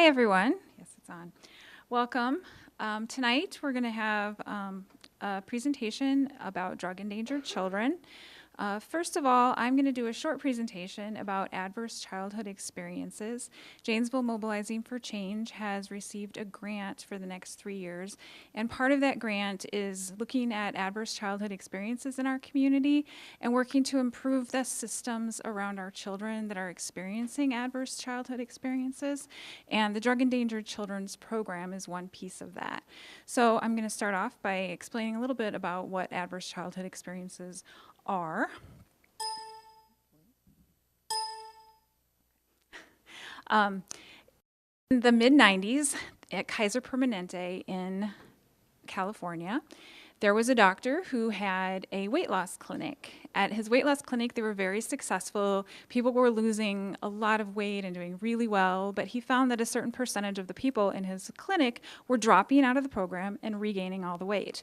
Hi, everyone. Yes, it's on. Welcome. Tonight, we're going to have a presentation about drug-endangered children. First of all, I'm going to do a short presentation about adverse childhood experiences. Janesville Mobilizing for Change has received a grant for the next 3 years, and part of that grant is looking at adverse childhood experiences in our community and working to improve the systems around our children that are experiencing adverse childhood experiences, and the Drug Endangered Children's Program is one piece of that. So I'm going to start off by explaining a little bit about what adverse childhood experiences are. In the mid-90s at Kaiser Permanente in California, there was a doctor who had a weight loss clinic. At his weight loss clinic, they were very successful. People were losing a lot of weight and doing really well, but he found that a certain percentage of the people in his clinic were dropping out of the program and regaining all the weight.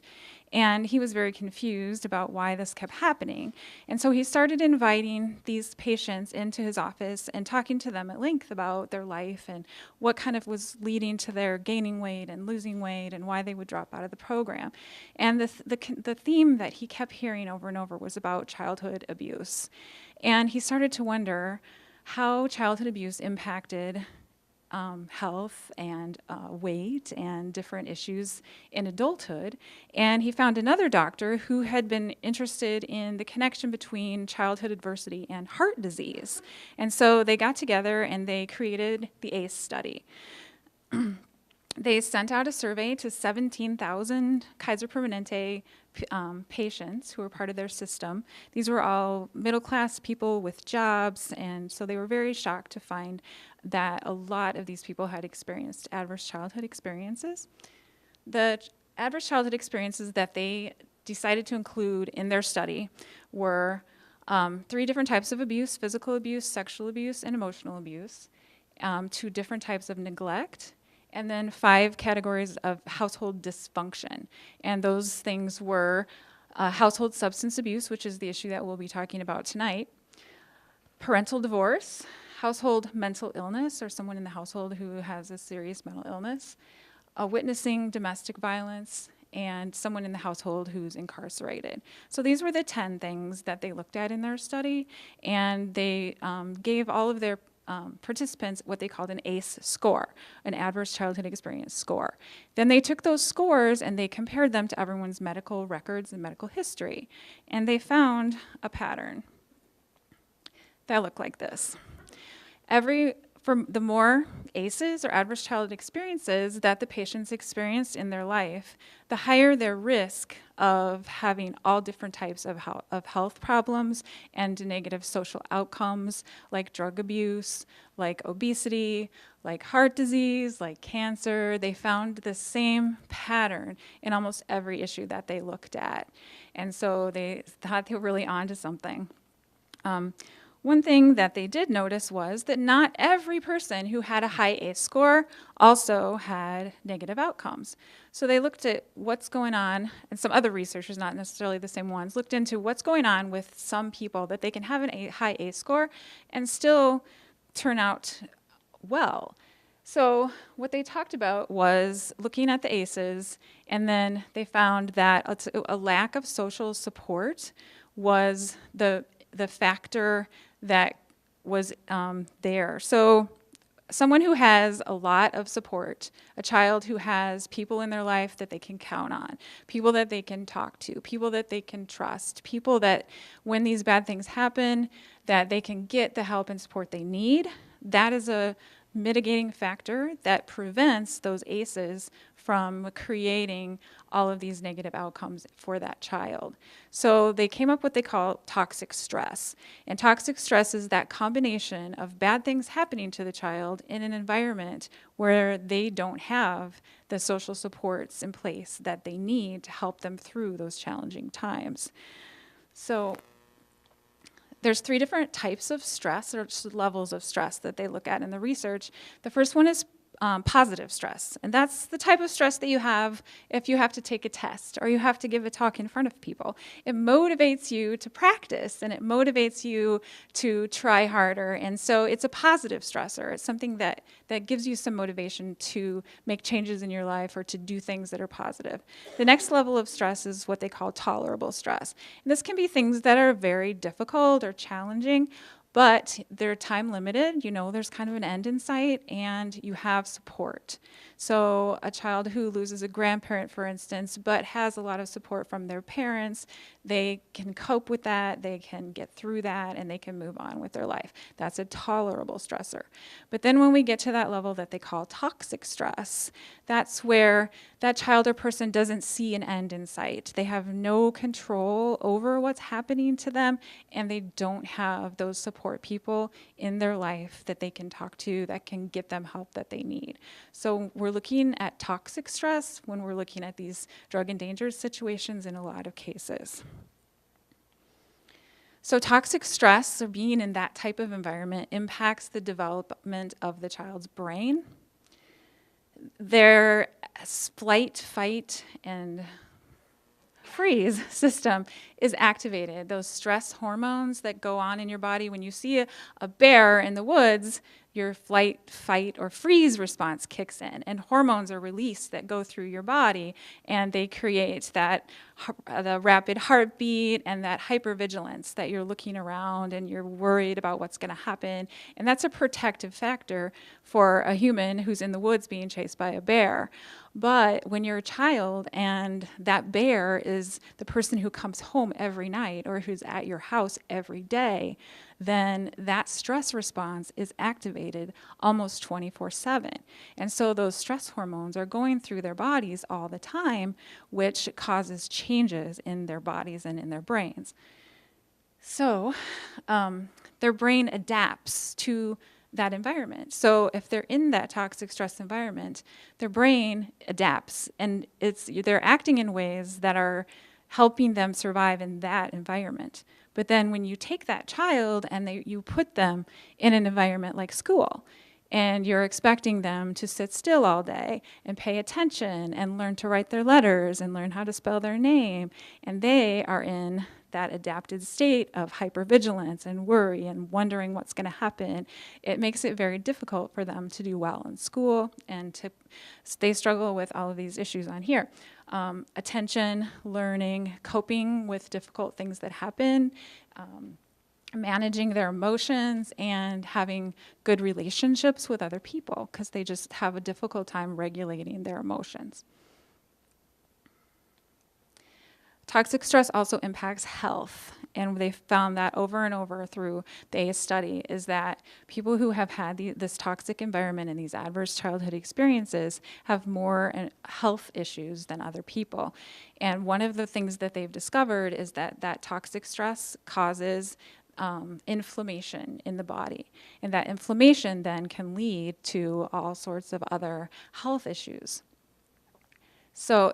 And he was very confused about why this kept happening. And so he started inviting these patients into his office and talking to them at length about their life and what kind of was leading to their gaining weight and losing weight and why they would drop out of the program. And the theme that he kept hearing over and over was about childhood abuse. And he started to wonder how childhood abuse impacted health and weight and different issues in adulthood. And he found another doctor who had been interested in the connection between childhood adversity and heart disease. And so they got together and they created the ACE study. They sent out a survey to 17,000 Kaiser Permanente patients who were part of their system. These were all middle-class people with jobs, and so they were very shocked to find that a lot of these people had experienced adverse childhood experiences. The adverse childhood experiences that they decided to include in their study were 3 different types of abuse: physical abuse, sexual abuse, and emotional abuse, 2 different types of neglect, and then 5 categories of household dysfunction. And those things were household substance abuse, which is the issue that we'll be talking about tonight, parental divorce, household mental illness, or someone in the household who has a serious mental illness, witnessing domestic violence, and someone in the household who's incarcerated. So these were the 10 things that they looked at in their study, and they gave all of their participants what they called an ACE score, an adverse childhood experience score. Then they took those scores and they compared them to everyone's medical records and medical history, and they found a pattern that looked like this. For the more ACEs, or adverse childhood experiences, that the patients experienced in their life, the higher their risk of having all different types of health problems and negative social outcomes, like drug abuse, like obesity, like heart disease, like cancer. They found the same pattern in almost every issue that they looked at. And so they thought they were really onto something. One thing that they did notice was that not every person who had a high ACE score also had negative outcomes. So they looked at what's going on, and some other researchers, not necessarily the same ones, looked into what's going on with some people that they can have a high ACE score and still turn out well. So what they talked about was looking at the ACEs, and then they found that a lack of social support was the factor that was there. So someone who has a lot of support, a child who has people in their life that they can count on, people that they can talk to, people that they can trust, people that when these bad things happen, that they can get the help and support they need, that is a mitigating factor that prevents those ACEs from creating all of these negative outcomes for that child. So they came up with what they call toxic stress. And toxic stress is that combination of bad things happening to the child in an environment where they don't have the social supports in place that they need to help them through those challenging times. So there's 3 different types of stress, or just levels of stress, that they look at in the research. The first one is positive stress. And that's the type of stress that you have if you have to take a test or you have to give a talk in front of people. It motivates you to practice and it motivates you to try harder. And so it's a positive stressor. It's something that gives you some motivation to make changes in your life or to do things that are positive. The next level of stress is what they call tolerable stress. And this can be things that are very difficult or challenging, but they're time limited. You know, there's kind of an end in sight and you have support. So a child who loses a grandparent, for instance, but has a lot of support from their parents, they can cope with that, they can get through that, and they can move on with their life. That's a tolerable stressor. But then when we get to that level that they call toxic stress, that's where that child or person doesn't see an end in sight. They have no control over what's happening to them, and they don't have those support people in their life that they can talk to that can get them help that they need. So we're looking at toxic stress when we're looking at these drug endangered situations in a lot of cases. So toxic stress, or being in that type of environment, impacts the development of the child's brain. Their flight, fight, and freeze system is activated. Those stress hormones that go on in your body when you see a bear in the woods, your flight, fight, or freeze response kicks in, and hormones are released that go through your body, and they create that the rapid heartbeat and that hypervigilance that you're looking around and you're worried about what's going to happen, and that's a protective factor for a human who's in the woods being chased by a bear. But when you're a child and that bear is the person who comes home every night or who's at your house every day, then that stress response is activated almost 24/7. And so those stress hormones are going through their bodies all the time, which causes changes in their bodies and in their brains. So their brain adapts to that environment. So if they're in that toxic stress environment, their brain adapts, and they're acting in ways that are helping them survive in that environment. But then when you take that child and you put them in an environment like school, and you're expecting them to sit still all day and pay attention and learn to write their letters and learn how to spell their name, and they are in that adapted state of hypervigilance and worry and wondering what's going to happen, it makes it very difficult for them to do well in school, and they struggle with all of these issues on here. Attention, learning, coping with difficult things that happen, managing their emotions, and having good relationships with other people because they just have a difficult time regulating their emotions. Toxic stress also impacts health, and they found that over and over through the ACE study is that people who have had this toxic environment and these adverse childhood experiences have more health issues than other people. And one of the things that they've discovered is that toxic stress causes inflammation in the body, and that inflammation then can lead to all sorts of other health issues. So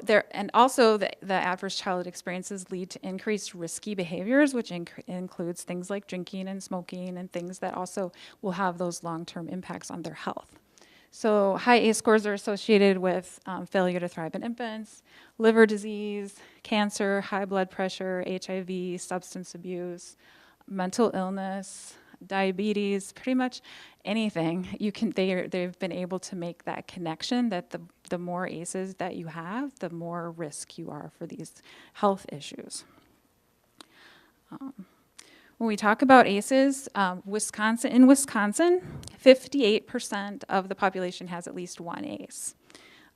also the adverse childhood experiences lead to increased risky behaviors, which includes things like drinking and smoking and things that also will have those long-term impacts on their health. So high ACE scores are associated with failure to thrive in infants, liver disease, cancer, high blood pressure, HIV, substance abuse, mental illness, diabetes, pretty much anything. They've been able to make that connection that the more ACEs that you have, the more risk you are for these health issues. When we talk about ACEs, in Wisconsin, 58% of the population has at least one ACE.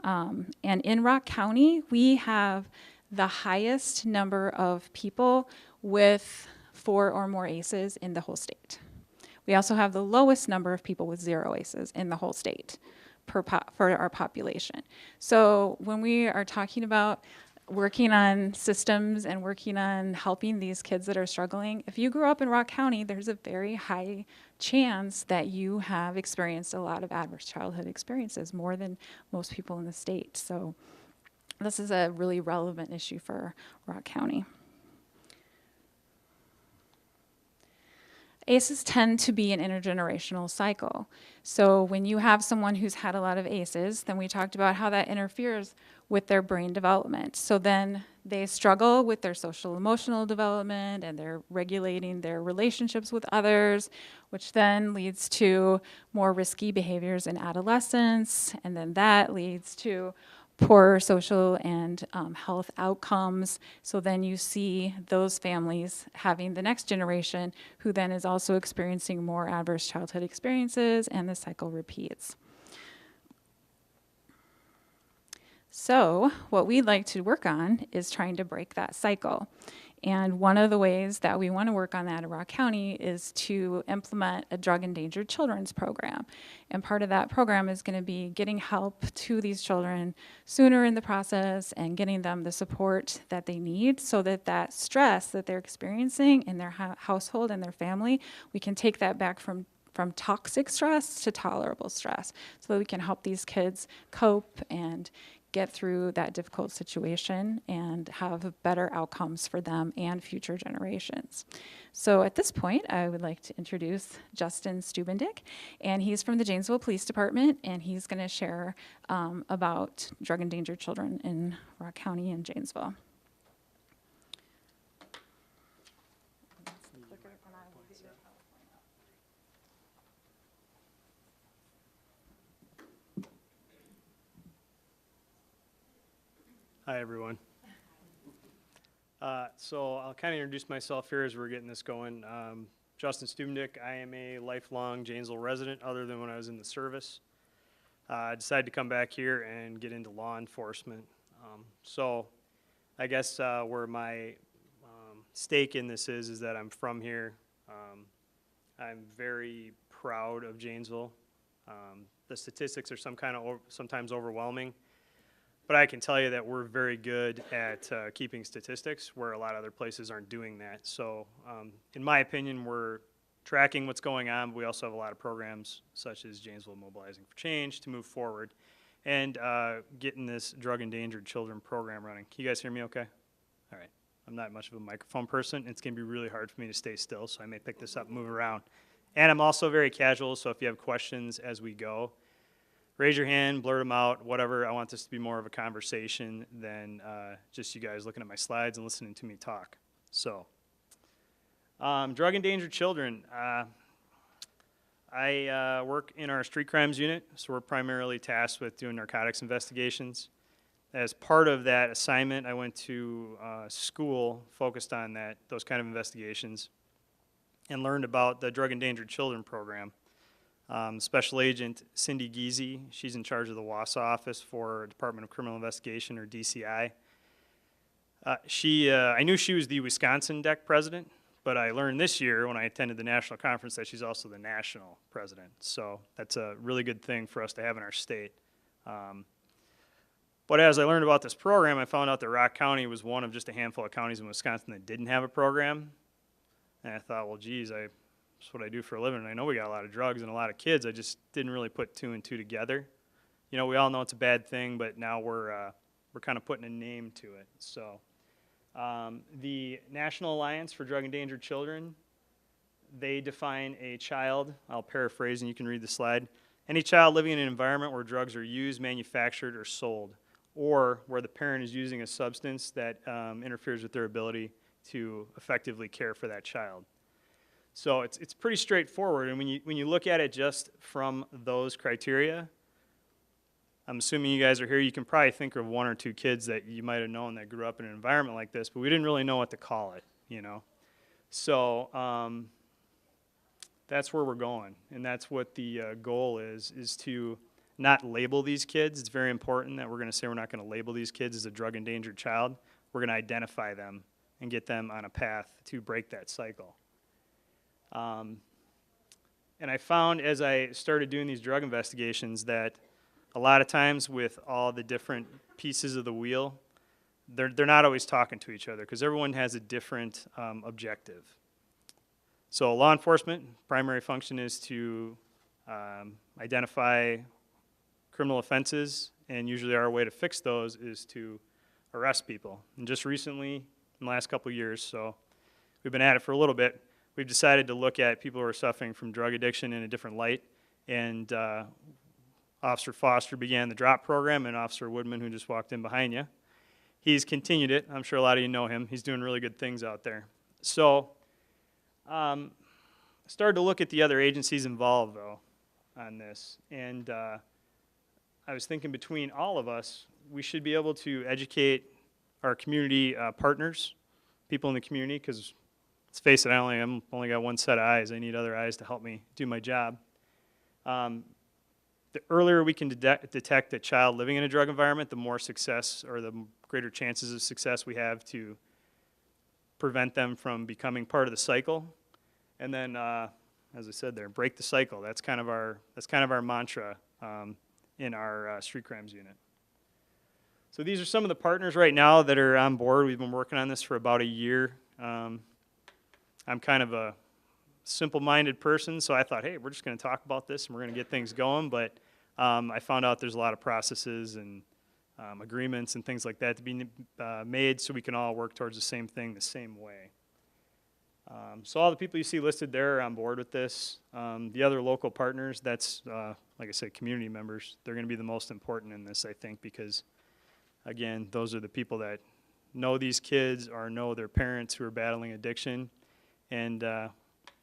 And in Rock County, we have the highest number of people with 4 or more ACEs in the whole state. We also have the lowest number of people with 0 ACEs in the whole state for our population. So when we are talking about working on systems and working on helping these kids that are struggling, if you grew up in Rock County, there's a very high chance that you have experienced a lot of adverse childhood experiences, more than most people in the state. So this is a really relevant issue for Rock County. ACEs tend to be an intergenerational cycle. So when you have someone who's had a lot of ACEs, then we talked about how that interferes with their brain development. So then they struggle with their social emotional development, and they're regulating their relationships with others, which then leads to more risky behaviors in adolescence, and then that leads to poor social and health outcomes. So then you see those families having the next generation who then is also experiencing more adverse childhood experiences, and the cycle repeats. So what we'd like to work on is trying to break that cycle. And one of the ways that we want to work on that in Rock County is to implement a drug endangered children's program. And part of that program is going to be getting help to these children sooner in the process and getting them the support that they need, so that that stress that they're experiencing in their household and their family, we can take that back from toxic stress to tolerable stress, so that we can help these kids cope and get through that difficult situation and have better outcomes for them and future generations. So at this point, I would like to introduce Justin Stubendick, and he's from the Janesville Police Department, and he's going to share about drug endangered children in Rock County and Janesville. Hi, everyone. So I'll kind of introduce myself here as we're getting this going. Justin Stubendick. I am a lifelong Janesville resident, other than when I was in the service. I decided to come back here and get into law enforcement. So I guess where my stake in this is that I'm from here. I'm very proud of Janesville. The statistics are sometimes overwhelming. But I can tell you that we're very good at keeping statistics, where a lot of other places aren't doing that. So in my opinion, we're tracking what's going on, but we also have a lot of programs such as Janesville Mobilizing for Change to move forward and getting this drug endangered children program running. Can you guys hear me okay? All right. I'm not much of a microphone person. It's going to be really hard for me to stay still, so I may pick this up and move around. And I'm also very casual, so if you have questions as we go, raise your hand, blurt them out, whatever. I want this to be more of a conversation than just you guys looking at my slides and listening to me talk. So, drug endangered children. I work in our street crimes unit, so we're primarily tasked with doing narcotics investigations. As part of that assignment, I went to school focused on those kind of investigations, and learned about the Drug Endangered Children program. Special Agent Cindy Giese, she's in charge of the Wausau office for Department of Criminal Investigation, or DCI. I knew she was the Wisconsin DEC president, but I learned this year when I attended the national conference that she's also the national president. So that's a really good thing for us to have in our state. But as I learned about this program, I found out that Rock County was one of just a handful of counties in Wisconsin that didn't have a program. And I thought, well, geez, that's what I do for a living, and I know we got a lot of drugs and a lot of kids. I just didn't really put two and two together. You know, we all know it's a bad thing, but now we're kind of putting a name to it. So the National Alliance for Drug Endangered Children, they define a child, I'll paraphrase and you can read the slide, any child living in an environment where drugs are used, manufactured, or sold, or where the parent is using a substance that interferes with their ability to effectively care for that child. So it's pretty straightforward, and when you look at it just from those criteria, I'm assuming you guys are here, you can probably think of one or two kids that you might have known that grew up in an environment like this, but we didn't really know what to call it, you know. So that's where we're going, and that's what the goal is to not label these kids. It's very important that we're going to say we're not going to label these kids as a drug endangered child. We're going to identify them and get them on a path to break that cycle. And I found as I started doing these drug investigations that a lot of times with all the different pieces of the wheel, they're not always talking to each other because everyone has a different objective. So law enforcement, primary function is to identify criminal offenses, and usually our way to fix those is to arrest people. And just recently, in the last couple of years, so we've been at it for a little bit, we've decided to look at people who are suffering from drug addiction in a different light. And Officer Foster began the DROP program, and Officer Woodman, who just walked in behind you, he's continued it. I'm sure a lot of you know him. He's doing really good things out there. So started to look at the other agencies involved, though, on this. And I was thinking between all of us, we should be able to educate our community partners, people in the community, because let's face it, I'm only got one set of eyes. I need other eyes to help me do my job. The earlier we can detect a child living in a drug environment, the more success or the greater chances of success we have to prevent them from becoming part of the cycle. And then, as I said there, break the cycle. That's kind of our mantra in our street crimes unit. So these are some of the partners right now that are on board. We've been working on this for about a year. I'm kind of a simple-minded person, so I thought, hey, we're just going to talk about this and we're going to get things going. But I found out there's a lot of processes and agreements and things like that to be made so we can all work towards the same thing the same way. So all the people you see listed there are on board with this. The other local partners, that's, like I said, community members. They're going to be the most important in this, I think, because, again, those are the people that know these kids or know their parents who are battling addiction. And,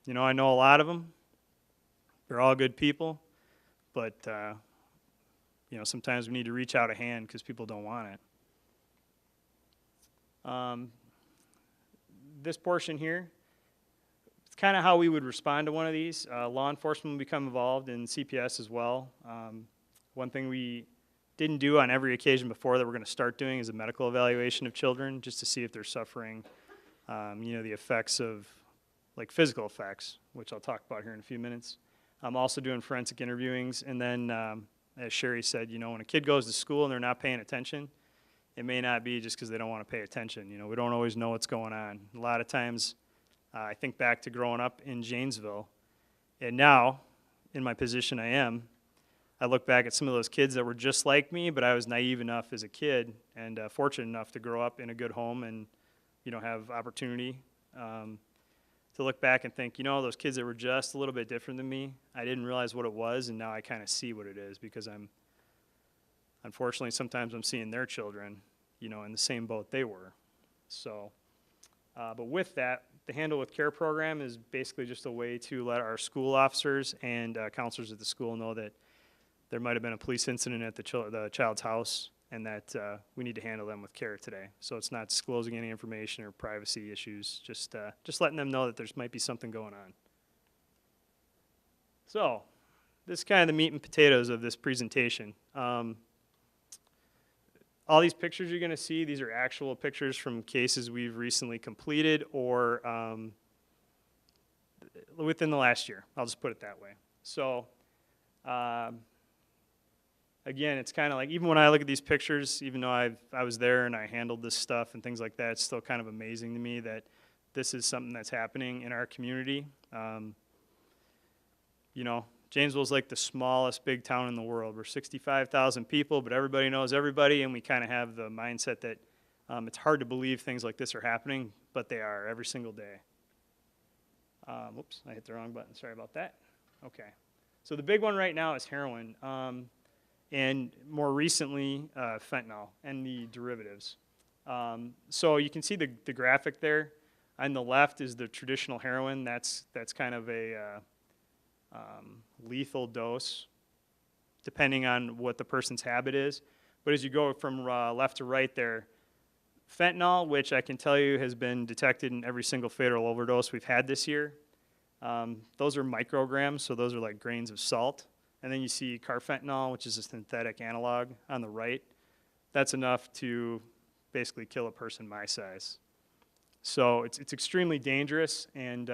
you know, I know a lot of them. They're all good people. But, you know, sometimes we need to reach out a hand because people don't want it. This portion here, it's kind of how we would respond to one of these. Law enforcement will become involved in CPS as well. One thing we didn't do on every occasion before that we're going to start doing is a medical evaluation of children just to see if they're suffering, you know, the effects of, like, physical effects, which I'll talk about here in a few minutes. I'm also doing forensic interviewings, and then, as Sherry said, you know, when a kid goes to school and they're not paying attention, it may not be just because they don't want to pay attention. You know, we don't always know what's going on. A lot of times, I think back to growing up in Janesville, and now, in my position I look back at some of those kids that were just like me, but I was naive enough as a kid and fortunate enough to grow up in a good home and, you know, have opportunity to look back and think, you know, those kids that were just a little bit different than me, I didn't realize what it was, and now I kind of see what it is because unfortunately, sometimes I'm seeing their children, you know, in the same boat they were. So, but with that, the Handle with Care program is basically just a way to let our school officers and counselors at the school know that there might have been a police incident at the child's house and that we need to handle them with care today. So it's not disclosing any information or privacy issues, just letting them know that there might be something going on. So this is kind of the meat and potatoes of this presentation. All these pictures you're going to see, these are actual pictures from cases we've recently completed or within the last year. I'll just put it that way. So again, it's kind of like, even when I look at these pictures, even though I was there and I handled this stuff and things like that, it's still kind of amazing to me that this is something that's happening in our community. You know, Janesville's like the smallest big town in the world. We're 65,000 people, but everybody knows everybody, and we kind of have the mindset that it's hard to believe things like this are happening, but they are every single day. Whoops, I hit the wrong button. Sorry about that. Okay. So the big one right now is heroin. And more recently, fentanyl and the derivatives. So you can see the graphic there. On the left is the traditional heroin. That's kind of a lethal dose, depending on what the person's habit is. But as you go from left to right there, fentanyl, which I can tell you has been detected in every single fatal overdose we've had this year. Those are micrograms, so those are like grains of salt. And then you see carfentanil, which is a synthetic analog on the right. That's enough to basically kill a person my size. So it's extremely dangerous, and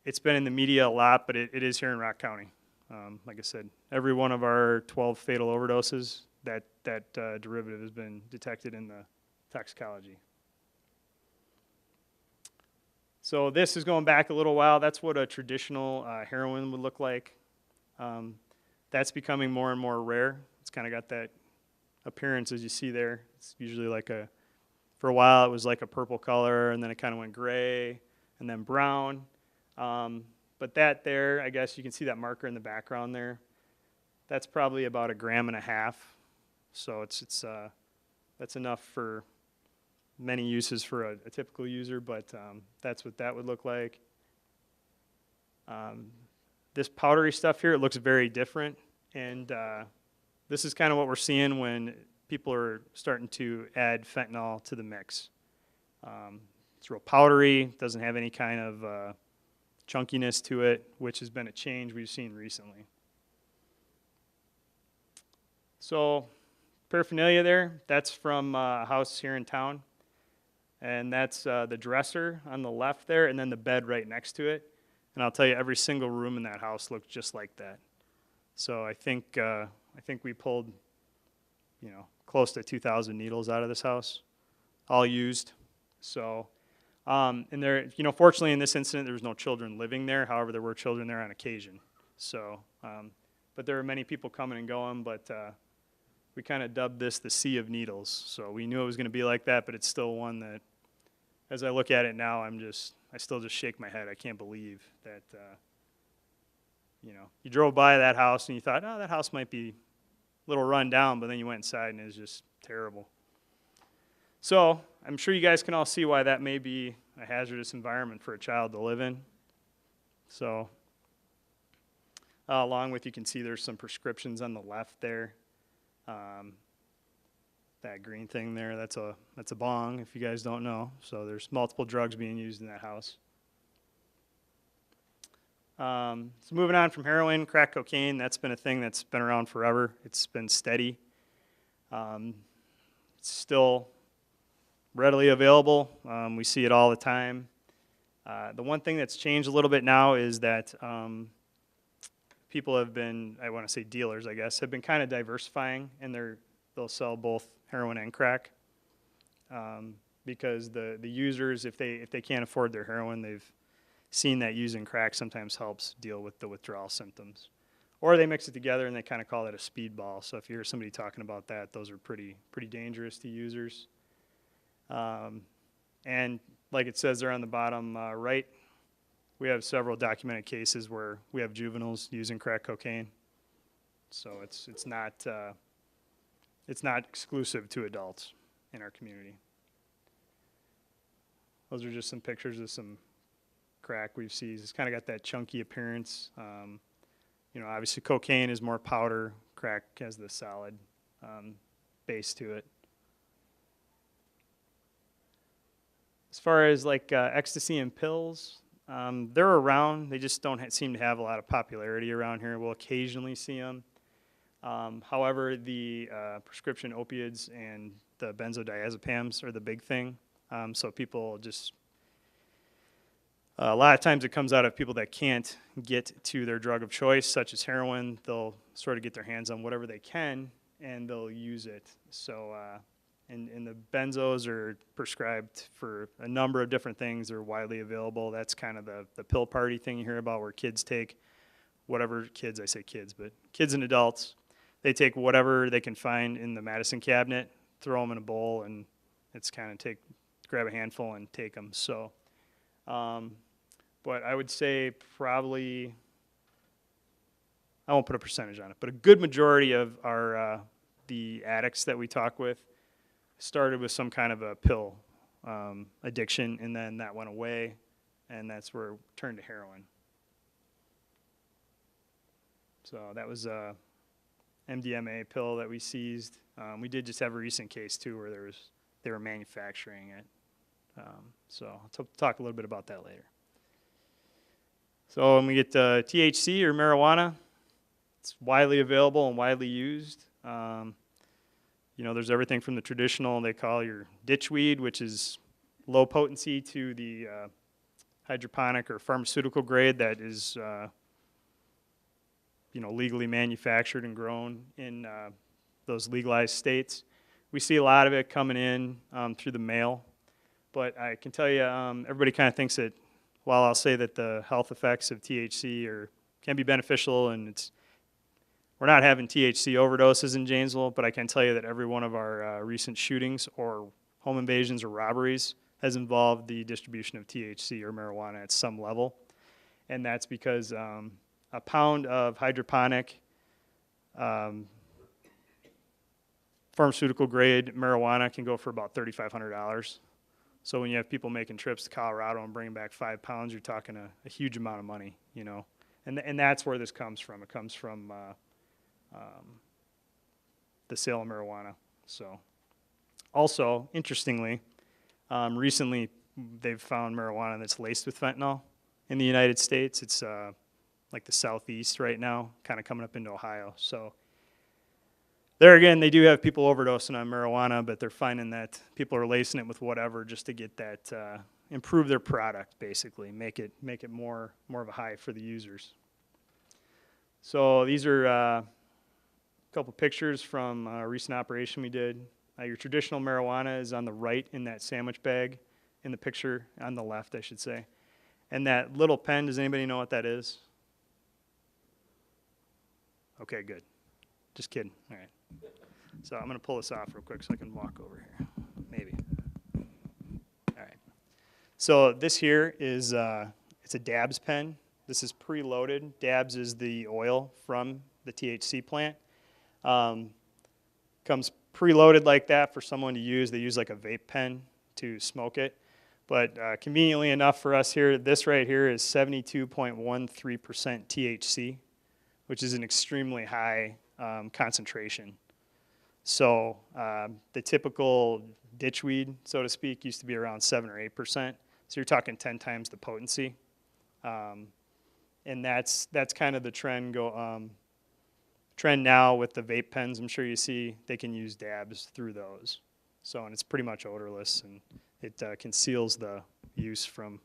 it's been in the media a lot, but it is here in Rock County. Like I said, every one of our 12 fatal overdoses, that derivative has been detected in the toxicology. So this is going back a little while. That's what a traditional heroin would look like. That's becoming more and more rare. It's kind of got that appearance as you see there. It's usually like for a while it was like a purple color, and then it kind of went gray, and and then brown. But that there, I guess you can see that marker in the background there. That's probably about 1.5 grams. So that's enough for many uses for a typical user, but that's what that would look like. This powdery stuff here, it looks very different, and this is kind of what we're seeing when people are starting to add fentanyl to the mix. It's real powdery, doesn't have any kind of chunkiness to it, which has been a change we've seen recently. So paraphernalia there, that's from a house here in town. And that's the dresser on the left there, and then the bed right next to it. And I'll tell you, every single room in that house looked just like that. So I think we pulled, close to 2,000 needles out of this house, all used. So, and there, fortunately in this incident there was no children living there. However, there were children there on occasion. So, but there were many people coming and going. But we kind of dubbed this the sea of needles. So we knew it was going to be like that, but it's still one that, as I look at it now, I still just shake my head. I can't believe that, you drove by that house and you thought, oh, that house might be a little run down, but then you went inside and it was just terrible. So I'm sure you guys can all see why that may be a hazardous environment for a child to live in. So along with, you can see there's some prescriptions on the left there. That green thing there, that's a bong, if you guys don't know. So there's multiple drugs being used in that house. So moving on from heroin, crack cocaine, that's been a thing that's been around forever. It's been steady. It's still readily available. We see it all the time. The one thing that's changed a little bit now is that people have been, I want to say dealers, I guess, have been kind of diversifying, and they'll sell both heroin and crack, because the users, if they can't afford their heroin, they've seen that using crack sometimes helps deal with the withdrawal symptoms. Or they mix it together and they kind of call it a speedball. So if you hear somebody talking about that, those are pretty dangerous to users. And like it says there on the bottom right, we have several documented cases where we have juveniles using crack cocaine. So it's not exclusive to adults in our community. Those are just some pictures of some crack we've seen. It's kind of got that chunky appearance. Obviously cocaine is more powder. Crack has the solid base to it. As far as like ecstasy and pills, they're around. They just don't seem to have a lot of popularity around here. We'll occasionally see them. However, the prescription opiates and the benzodiazepams are the big thing. So people just, a lot of times it comes out of people that can't get to their drug of choice, such as heroin. They'll sort of get their hands on whatever they can, and they'll use it. So, and the benzos are prescribed for a number of different things. They're widely available. That's kind of the pill party thing you hear about, where kids take whatever, kids, I say kids, but kids and adults, they take whatever they can find in the medicine cabinet, throw them in a bowl, and it's kind of grab a handful and take them. So, but I would say probably, I won't put a percentage on it, but a good majority of our the addicts that we talk with started with some kind of a pill addiction, and then that went away, and that's where it turned to heroin. So that was a MDMA pill that we seized. We did just have a recent case too where they were manufacturing it. So I'll talk a little bit about that later. So when we get THC or marijuana, it's widely available and widely used. There's everything from the traditional they call your ditch weed, which is low potency, to the hydroponic or pharmaceutical grade that is legally manufactured and grown in those legalized states. We see a lot of it coming in through the mail, but I can tell you, everybody kind of thinks that, while I'll say that the health effects of THC can be beneficial, and we're not having THC overdoses in Janesville, but I can tell you that every one of our recent shootings or home invasions or robberies has involved the distribution of THC or marijuana at some level. And that's because a pound of hydroponic pharmaceutical grade marijuana can go for about $3,500. So when you have people making trips to Colorado and bringing back 5 pounds, you're talking a huge amount of money, you know. And that's where this comes from. It comes from the sale of marijuana. So also, interestingly, recently they've found marijuana that's laced with fentanyl in the United States. It's like the southeast right now, kind of coming up into Ohio. So there again, they do have people overdosing on marijuana, but they're finding that people are lacing it with whatever just to get that, improve their product, basically, make it more of a high for the users. So these are a couple pictures from a recent operation we did. Your traditional marijuana is on the right in that sandwich bag, in the picture on the left, I should say. And that little pen, does anybody know what that is? Okay, good. Just kidding. All right. So I'm going to pull this off real quick so I can walk over here. Maybe. All right. So this here is it's a dabs pen. This is preloaded. Dabs is the oil from the THC plant. Comes preloaded like that for someone to use. They use like a vape pen to smoke it. But conveniently enough for us here, this right here is 72.13% THC, which is an extremely high concentration. So the typical ditchweed, so to speak, used to be around 7 or 8%. So you're talking 10 times the potency. And that's kind of the trend trend now with the vape pens. I'm sure you see they can use dabs through those. So, and it's pretty much odorless, and it conceals the use from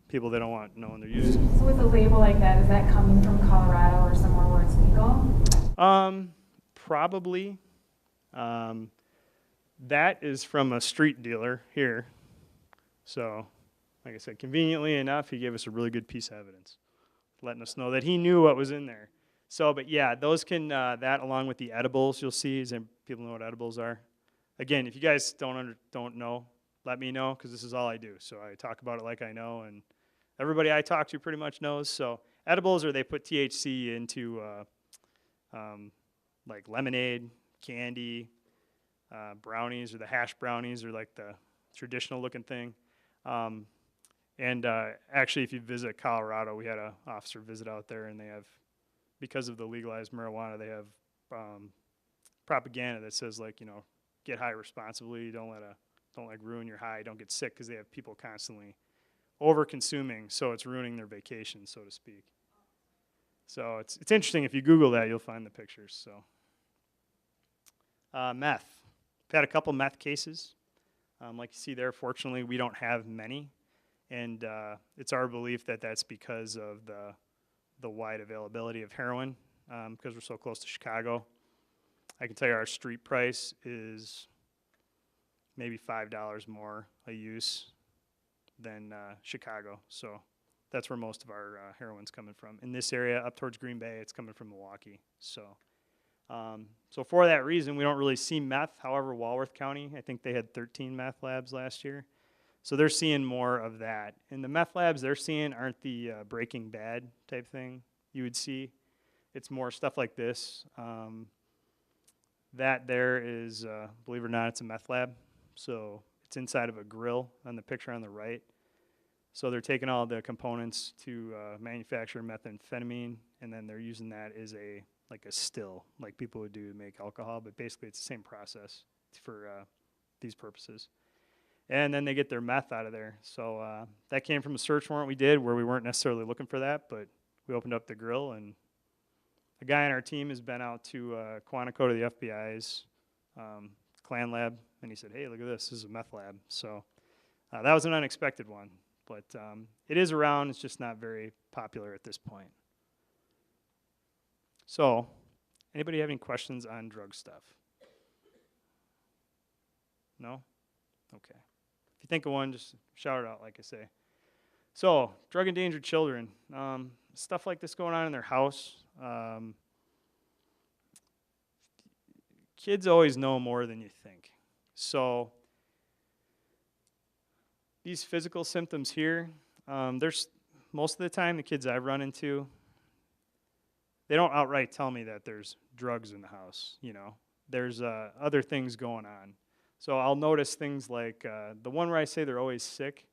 people that don't want knowing they're using. So with a label like that, is that coming from Colorado or somewhere where it's legal? Probably. That is from a street dealer here. So, like I said, conveniently enough, he gave us a really good piece of evidence, letting us know that he knew what was in there. So, but yeah, those can, that along with the edibles you'll see, people know what edibles are. Again, if you guys don't know, let me know, because this is all I do. So I talk about it like I know, and everybody I talk to pretty much knows. So edibles, or they put THC into like lemonade, candy, brownies, or the hash brownies, or like the traditional looking thing. Actually, if you visit Colorado, we had an officer visit out there, and they have, because of the legalized marijuana, they have propaganda that says, like, you know, get high responsibly, don't like ruin your high, don't get sick, because they have people constantly over consuming, so it's ruining their vacation, so to speak. So it's interesting. If you Google that, you'll find the pictures. So meth. We've had a couple meth cases. Like you see there, fortunately, we don't have many, and it's our belief that that's because of the wide availability of heroin, because we're so close to Chicago. I can tell you our street price is maybe $5 more a use than Chicago. So that's where most of our heroin's coming from. In this area, up towards Green Bay, it's coming from Milwaukee. So for that reason, we don't really see meth. However, Walworth County, I think they had 13 meth labs last year. So they're seeing more of that. And the meth labs they're seeing aren't the Breaking Bad type thing you would see. It's more stuff like this. That there is, believe it or not, it's a meth lab. So it's inside of a grill on the picture on the right. So they're taking all the components to manufacture methamphetamine, and then they're using that as a still, like people would do to make alcohol, but basically it's the same process for these purposes. And then they get their meth out of there. So that came from a search warrant we did where we weren't necessarily looking for that, but we opened up the grill, and a guy on our team has been out to Quantico to the FBI's clan lab, and he said, hey, look at this. This is a meth lab. So that was an unexpected one. But it is around. It's just not very popular at this point. So anybody have any questions on drug stuff? No? Okay. If you think of one, just shout it out, like I say. So drug endangered children. Stuff like this going on in their house. Kids always know more than you think. So these physical symptoms here, there's most of the time the kids I've run into, they don't outright tell me that there's drugs in the house, you know. There's other things going on. So I'll notice things like the one where I say they're always sick.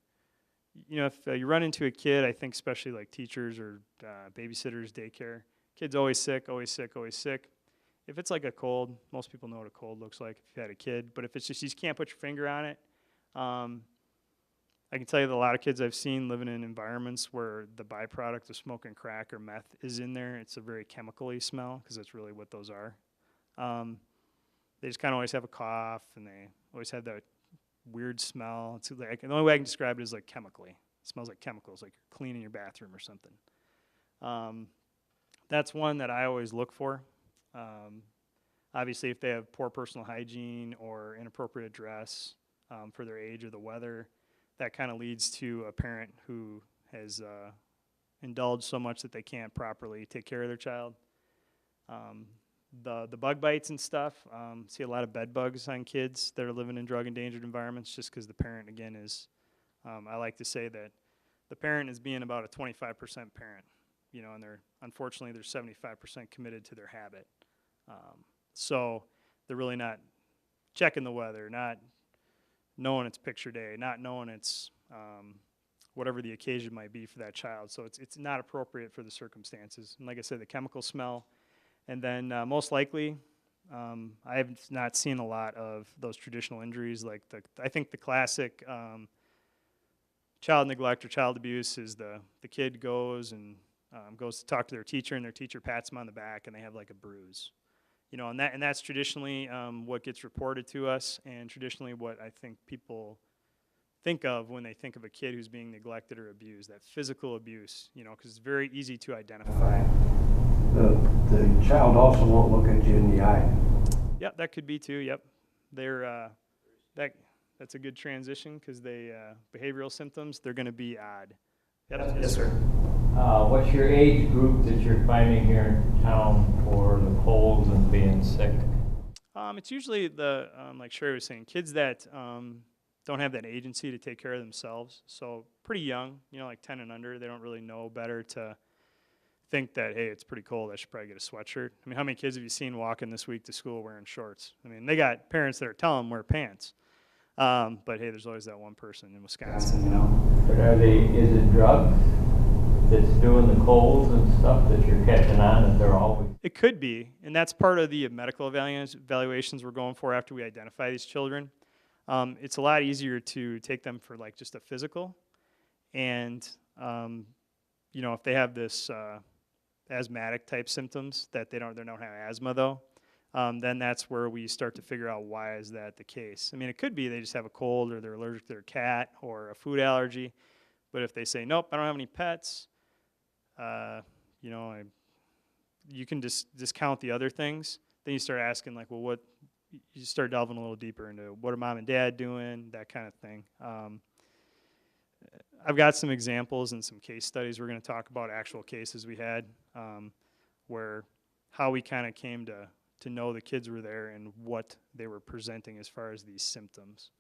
You know, if you run into a kid, I think especially like teachers or babysitters, daycare, kid's always sick, always sick, always sick. If it's like a cold, most people know what a cold looks like if you had a kid. But if it's just you just can't put your finger on it, I can tell you that a lot of kids I've seen living in environments where the byproduct of smoking crack or meth is in there. It's a very chemically smell because that's really what those are. They just kind of always have a cough and they always have that weird smell. It's like, the only way I can describe it is like chemically. It smells like chemicals, like you're cleaning your bathroom or something. That's one that I always look for. Obviously, if they have poor personal hygiene or inappropriate dress for their age or the weather, that kind of leads to a parent who has indulged so much that they can't properly take care of their child. The bug bites and stuff, see a lot of bed bugs on kids that are living in drug endangered environments just because the parent, again, is, I like to say that the parent is being about a 25% parent, you know, and unfortunately they're 75% committed to their habit. So they're really not checking the weather, not knowing it's picture day, not knowing it's whatever the occasion might be for that child. So it's not appropriate for the circumstances. And like I said, the chemical smell. And then most likely, I have not seen a lot of those traditional injuries. Like I think the classic child neglect or child abuse is the kid goes and goes to talk to their teacher, and their teacher pats them on the back, and they have like a bruise. You know, and that's traditionally what gets reported to us, and traditionally what I think people think of when they think of a kid who's being neglected or abused, that physical abuse, you know, because it's very easy to identify. The child also won't look at you in the eye. Yep, that could be too, yep. That's a good transition because behavioral symptoms, they're going to be odd. Yep. Yes, sir. What's your age group that you're finding here in town for the colds and being sick? It's usually like Sherry was saying, kids that don't have that agency to take care of themselves. So pretty young, you know, like 10 and under, they don't really know better to think that, hey, it's pretty cold, I should probably get a sweatshirt. I mean, how many kids have you seen walking this week to school wearing shorts? I mean, they got parents that are telling them wear pants. But hey, there's always that one person in Wisconsin, you know. But is it drugs that's doing the colds and stuff that you're catching on that they're always? It could be, and that's part of the medical evaluations we're going for after we identify these children. It's a lot easier to take them for like just a physical, and you know, if they have this asthmatic type symptoms that they don't have asthma though, then that's where we start to figure out why is that the case. I mean, it could be they just have a cold or they're allergic to their cat or a food allergy, but if they say, nope, I don't have any pets, you know, you can just discount the other things. Then you start asking like, well, you start delving a little deeper into what are mom and dad doing, that kind of thing. I've got some examples and some case studies. We're going to talk about actual cases we had where how we kind of came to know the kids were there and what they were presenting as far as these symptoms.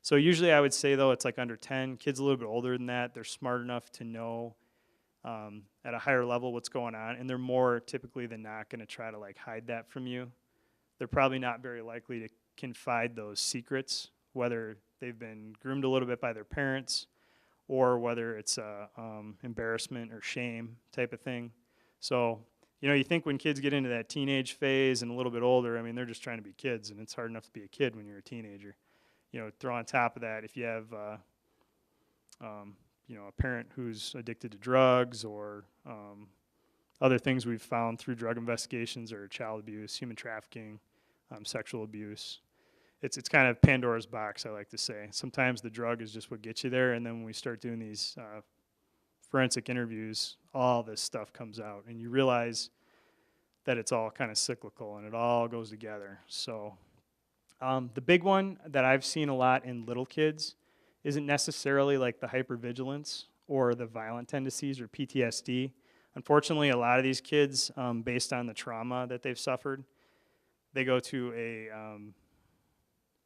So usually I would say, though, it's like under 10. Kids a little bit older than that, they're smart enough to know at a higher level what's going on, and they're more typically than not going to try to like hide that from you. They're probably not very likely to confide those secrets, whether they've been groomed a little bit by their parents or whether it's embarrassment or shame type of thing. So, you know, you think when kids get into that teenage phase and a little bit older, I mean, they're just trying to be kids, and it's hard enough to be a kid when you're a teenager. You know, throw on top of that, if you have, you know, a parent who's addicted to drugs or other things we've found through drug investigations or child abuse, human trafficking, sexual abuse. It's kind of Pandora's box, I like to say. Sometimes the drug is just what gets you there, and then when we start doing these forensic interviews, all this stuff comes out, and you realize that it's all kind of cyclical, and it all goes together. So the big one that I've seen a lot in little kids isn't necessarily like the hypervigilance or the violent tendencies or PTSD. Unfortunately, a lot of these kids, based on the trauma that they've suffered, they go to a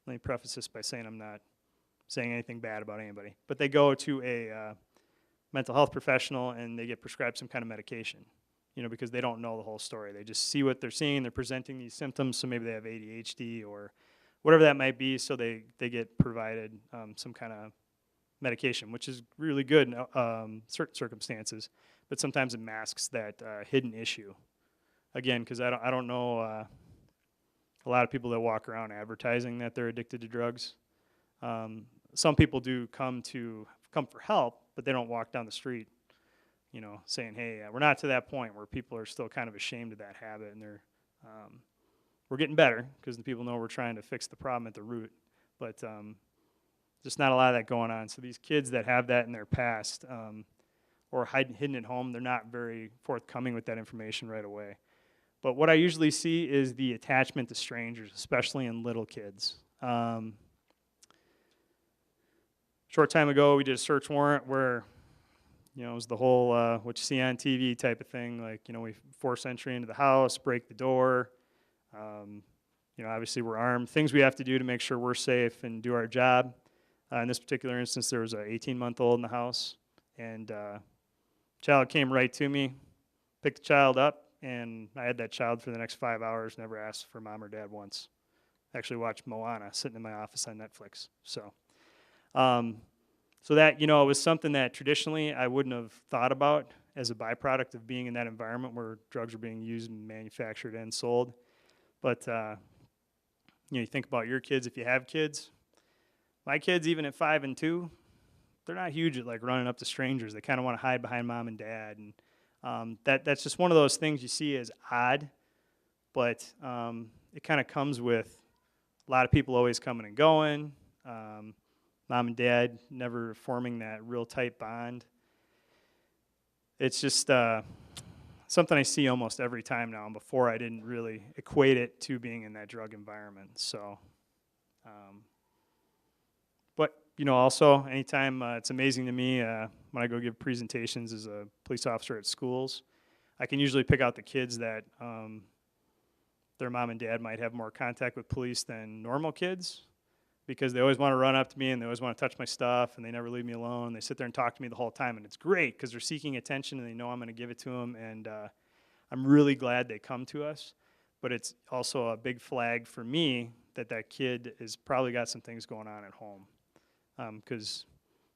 let me preface this by saying I'm not saying anything bad about anybody, but they go to a mental health professional and they get prescribed some kind of medication, you know, because they don't know the whole story. They just see what they're seeing. They're presenting these symptoms, so maybe they have ADHD or whatever that might be, so they get provided some kind of medication, which is really good in certain circumstances, but sometimes it masks that hidden issue. Again, because I don't know a lot of people that walk around advertising that they're addicted to drugs. Some people do come for help, but they don't walk down the street, you know, saying, hey, we're not to that point where people are still kind of ashamed of that habit, and we're getting better because the people know we're trying to fix the problem at the root, but just not a lot of that going on. So these kids that have that in their past or hidden at home, they're not very forthcoming with that information right away. But what I usually see is the attachment to strangers, especially in little kids. Short time ago, we did a search warrant where, you know, it was the whole what you see on TV type of thing. Like, you know, we force entry into the house, break the door. You know, obviously we're armed. Things we have to do to make sure we're safe and do our job. In this particular instance, there was an 18-month-old in the house, and child came right to me, picked the child up, and I had that child for the next 5 hours, never asked for mom or dad once. Actually watched Moana sitting in my office on Netflix. So that, you know, it was something that traditionally I wouldn't have thought about as a byproduct of being in that environment where drugs are being used and manufactured and sold. But, you know, you think about your kids, if you have kids. My kids, even at 5 and 2, they're not huge at like running up to strangers. They kind of want to hide behind mom and dad, and that's just one of those things you see as odd, but it kind of comes with a lot of people always coming and going. Mom and dad never forming that real tight bond. It's just something I see almost every time now, and before I didn't really equate it to being in that drug environment. So, but, you know, also anytime it's amazing to me when I go give presentations as a police officer at schools, I can usually pick out the kids that their mom and dad might have more contact with police than normal kids, because they always want to run up to me and they always want to touch my stuff and they never leave me alone. They sit there and talk to me the whole time, and it's great because they're seeking attention and they know I'm going to give it to them, and I'm really glad they come to us. But it's also a big flag for me that kid has probably got some things going on at home, because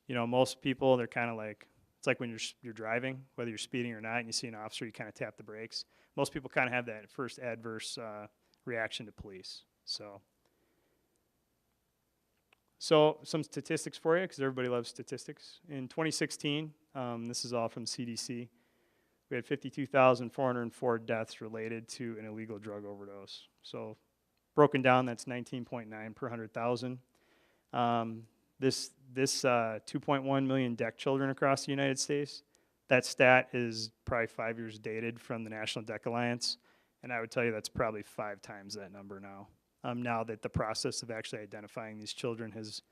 you know, most people, they're kind of like, it's like when you're driving, whether you're speeding or not, and you see an officer, you kind of tap the brakes. Most people kind of have that first adverse reaction to police. So some statistics for you, because everybody loves statistics. In 2016, this is all from CDC, we had 52,404 deaths related to an illegal drug overdose. So broken down, that's 19.9 per 100,000. This 2.1 million DEC children across the United States, that stat is probably 5 years dated from the National DEC Alliance, and I would tell you that's probably 5 times that number now. Now that the process of actually identifying these children has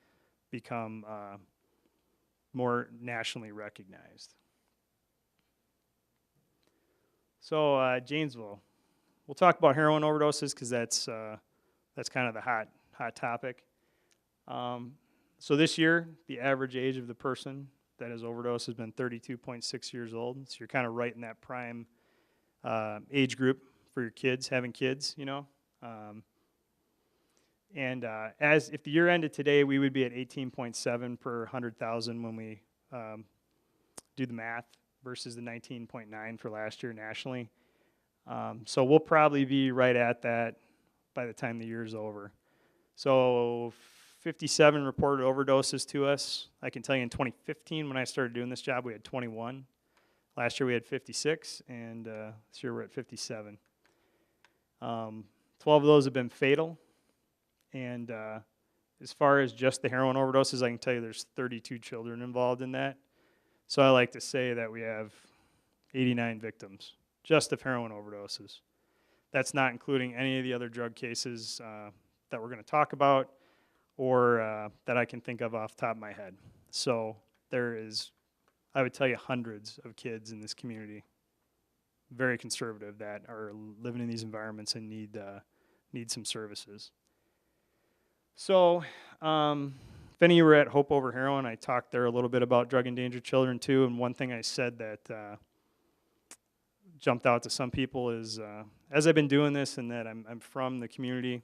become more nationally recognized. So Janesville, we'll talk about heroin overdoses because that's kind of the hot topic. So this year, the average age of the person that has overdosed has been 32.6 years old. So you're kind of right in that prime age group for your kids, having kids, you know. And as if the year ended today, we would be at 18.7 per 100,000 when we do the math versus the 19.9 for last year nationally. So we'll probably be right at that by the time the year's over. So 57 reported overdoses to us. I can tell you in 2015 when I started doing this job, we had 21. Last year we had 56, and this year we're at 57. 12 of those have been fatal. And as far as just the heroin overdoses, I can tell you there's 32 children involved in that. So I like to say that we have 89 victims just of heroin overdoses. That's not including any of the other drug cases that we're going to talk about or that I can think of off the top of my head. So there is, I would tell you, hundreds of kids in this community, very conservative, that are living in these environments and need some services. So if any of you were at Hope Over Heroin, I talked there a little bit about drug endangered children too, and one thing I said that jumped out to some people is, as I've been doing this and that I'm from the community,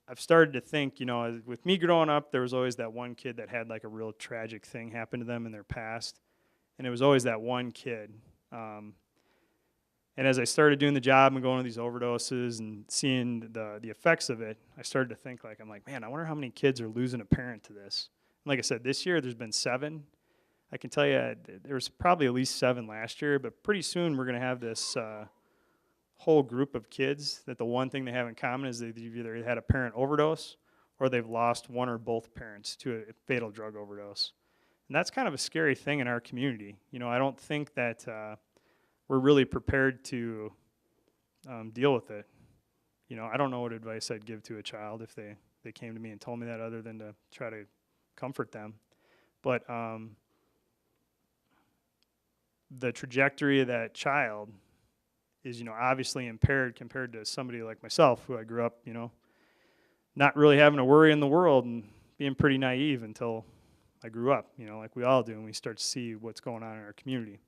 I've started to think, you know, with me growing up, there was always that one kid that had like a real tragic thing happen to them in their past, and it was always that one kid. And as I started doing the job and going to these overdoses and seeing the effects of it, I started to think, like, I'm like, man, I wonder how many kids are losing a parent to this. And like I said, this year there's been 7. I can tell you there was probably at least 7 last year, but pretty soon we're going to have this whole group of kids that the one thing they have in common is they've either had a parent overdose or they've lost one or both parents to a fatal drug overdose. And that's kind of a scary thing in our community. You know, I don't think that we're really prepared to deal with it. You know, I don't know what advice I'd give to a child if they came to me and told me that, other than to try to comfort them. But the trajectory of that child is, you know, obviously impaired compared to somebody like myself, who I grew up, you know, not really having to worry in the world and being pretty naive until I grew up, you know, like we all do, and we start to see what's going on in our community.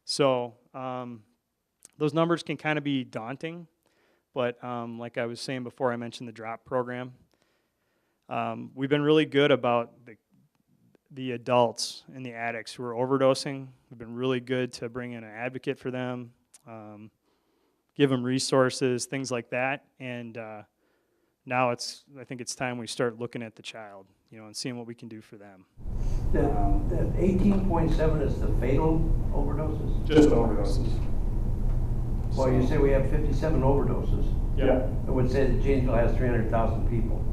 So those numbers can kind of be daunting, but like I was saying before, I mentioned the DROP program. We've been really good about the adults and the addicts who are overdosing. We've been really good to bring in an advocate for them, give them resources, things like that. And now I think it's time we start looking at the child, you know, and seeing what we can do for them. That 18.7 is the fatal overdoses? Just overdoses. Well, you say we have 57 overdoses. Yeah. I would say that Janesville has 300,000 people.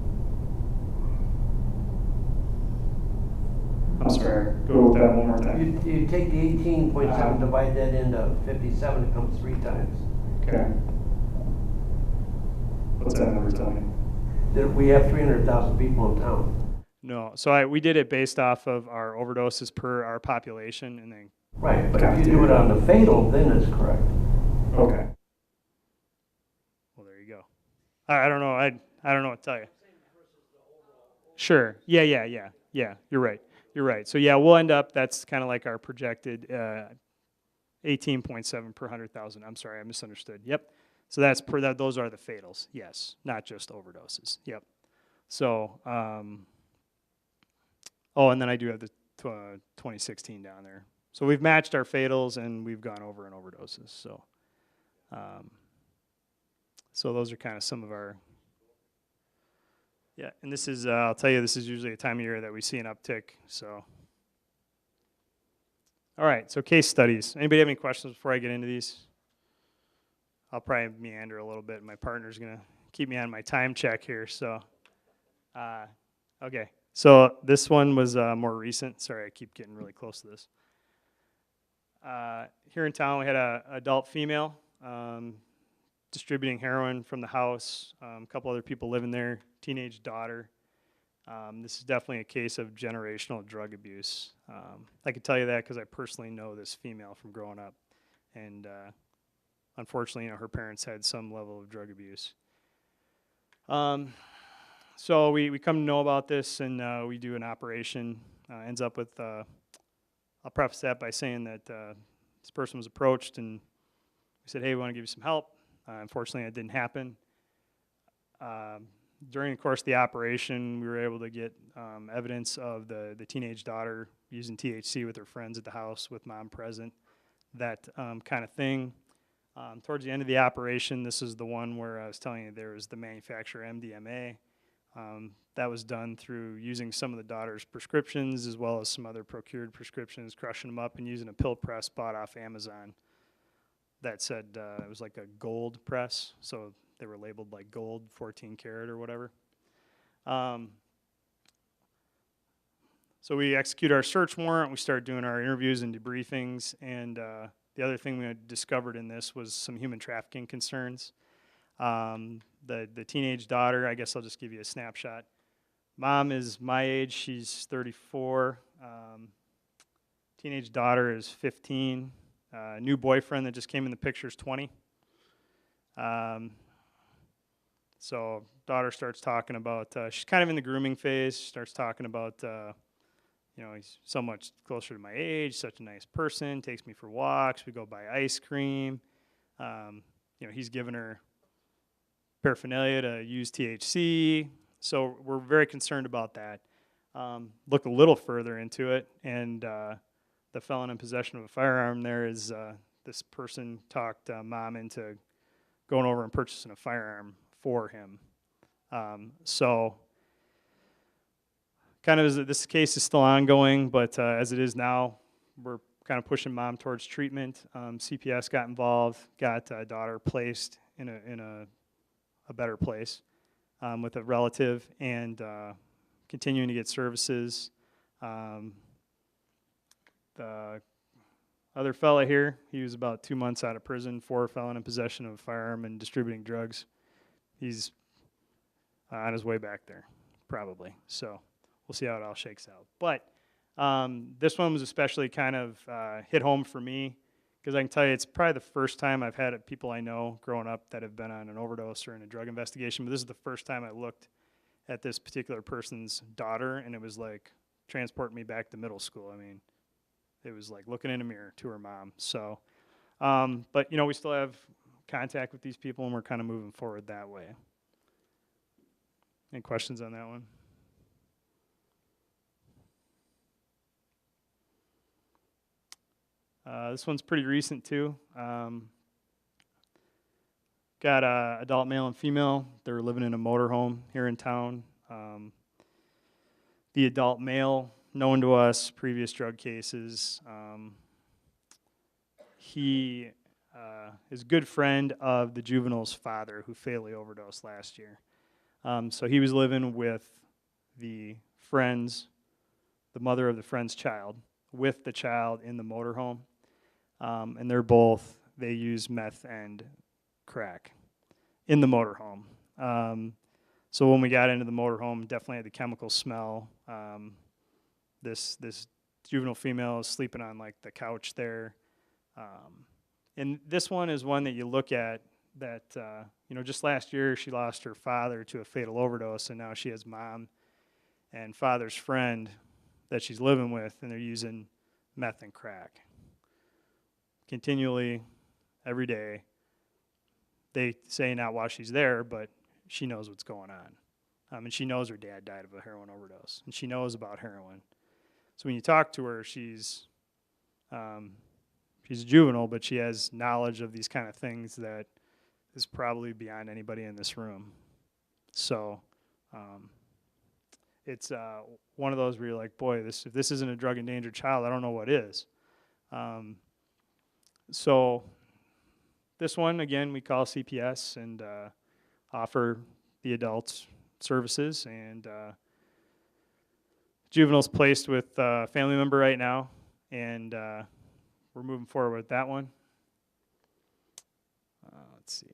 I'm sorry, go with that one more time. You take the 18.7, divide that into 57, it comes 3 times. Okay. What's that number tell me? That we have 300,000 people in town. No, so we did it based off of our overdoses per our population, and then. Right, but if you do it on the fatal, then it's correct. Okay. Well, there you go. I don't know. I don't know what to tell you. Sure. Yeah. You're right. So yeah, we'll end up. That's kind of like our projected 18.7 per 100,000. I'm sorry, I misunderstood. Yep. So that's per that. Those are the fatals. Yes, not just overdoses. Yep. So. Oh, and then I do have the 2016 down there. So we've matched our fatals and we've gone over in overdoses. So, so those are kind of some of our. Yeah, and this is I'll tell you, this is usually a time of year that we see an uptick. So. All right, so case studies. Anybody have any questions before I get into these? I'll probably meander a little bit. My partner's gonna keep me on my time check here. So, okay. So this one was more recent. Sorry, I keep getting really close to this. Here in town, we had an adult female distributing heroin from the house. A couple other people living there, teenage daughter. This is definitely a case of generational drug abuse. I can tell you that because I personally know this female from growing up. And unfortunately, her parents had some level of drug abuse. So we come to know about this, and we do an operation. Ends up with, I'll preface that by saying that this person was approached, and we said, hey, we want to give you some help. Unfortunately, that didn't happen. During the course of the operation, we were able to get evidence of the teenage daughter using THC with her friends at the house with mom present, that kind of thing. Towards the end of the operation, this is the one where I was telling you there was the manufacturer MDMA. That was done through using some of the daughter's prescriptions as well as some other procured prescriptions, crushing them up and using a pill press bought off Amazon that said it was like a gold press, so they were labeled like gold, 14 karat or whatever. So we execute our search warrant, we start doing our interviews and debriefings, and the other thing we had discovered in this was some human trafficking concerns. The teenage daughter, I guess I'll just give you a snapshot. Mom is my age, she's 34. Teenage daughter is 15. New boyfriend that just came in the picture is 20. So daughter starts talking about, she's kind of in the grooming phase. She starts talking about, he's so much closer to my age, such a nice person, takes me for walks, we go buy ice cream. He's given her paraphernalia to use THC. So we're very concerned about that. Look a little further into it, and the felon in possession of a firearm there is this person talked mom into going over and purchasing a firearm for him. So kind of this case is still ongoing, but as it is now, we're kind of pushing mom towards treatment. CPS got involved, got daughter placed in a better place with a relative, and continuing to get services. The other fella here, he was about 2 months out of prison for felon in possession of a firearm and distributing drugs. He's on his way back there, probably. So we'll see how it all shakes out. But this one was especially kind of hit home for me, because I can tell you it's probably the first time I've had people I know growing up that have been on an overdose or in a drug investigation. But this is the first time I looked at this particular person's daughter, and it was like transporting me back to middle school. I mean, it was like looking in a mirror to her mom. So, but we still have contact with these people, and we're kind of moving forward that way. Any questions on that one? This one's pretty recent too. Got a adult male and female. They were living in a motorhome here in town. The adult male, known to us, previous drug cases. He is a good friend of the juvenile's father, who fatally overdosed last year. So he was living with the mother of the friend's child, with the child in the motorhome. And they use meth and crack in the motorhome. So when we got into the motorhome, definitely had the chemical smell. This juvenile female is sleeping on like the couch there. And this one is one that you look at that, just last year she lost her father to a fatal overdose, and now she has mom and father's friend that she's living with, and they're using meth and crack. Continually, every day. They say not while she's there, but she knows what's going on. And she knows her dad died of a heroin overdose, and she knows about heroin. So when you talk to her, she's a juvenile, but she has knowledge of these kind of things that is probably beyond anybody in this room. So it's one of those where you're like, boy, if this isn't a drug endangered child, I don't know what is. So this one, again, we call CPS and offer the adults services, and juvenile's placed with a family member right now, and we're moving forward with that one. Let's see.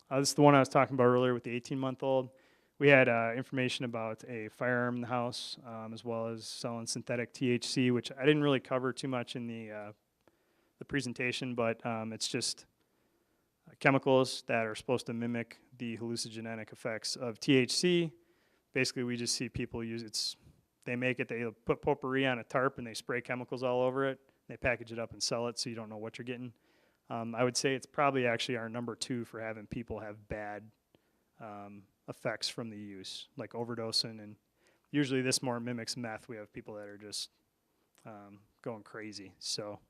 This is the one I was talking about earlier with the 18-month-old. We had information about a firearm in the house, as well as selling synthetic THC, which I didn't really cover too much in the presentation, but it's just chemicals that are supposed to mimic the hallucinogenic effects of THC. Basically, we just see people use it. They put potpourri on a tarp and they spray chemicals all over it. They package it up and sell it, so you don't know what you're getting. I would say it's probably actually our number 2 for having people have bad effects from the use, like overdosing, and usually this more mimics meth. We have people that are just going crazy. So,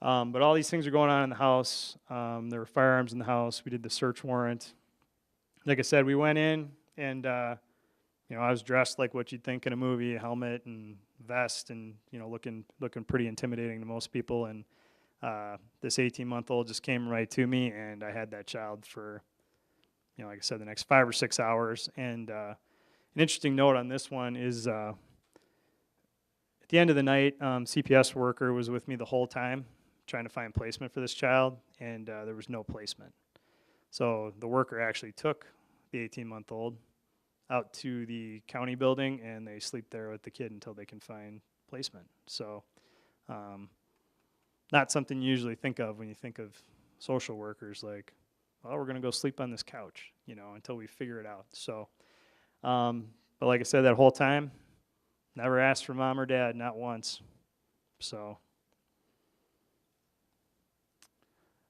but all these things are going on in the house. There were firearms in the house. We did the search warrant. Like I said, we went in, and I was dressed like what you'd think in a movie, a helmet and vest, and looking pretty intimidating to most people. And this 18-month-old just came right to me, and I had that child for, like I said, the next 5 or 6 hours. And an interesting note on this one is at the end of the night, CPS worker was with me the whole time trying to find placement for this child, and there was no placement. So the worker actually took the 18-month-old out to the county building, and they sleep there with the kid until they can find placement. So not something you usually think of when you think of social workers, like well, we're going to go sleep on this couch, you know, until we figure it out. So, but like I said, that whole time, never asked for mom or dad, not once. So,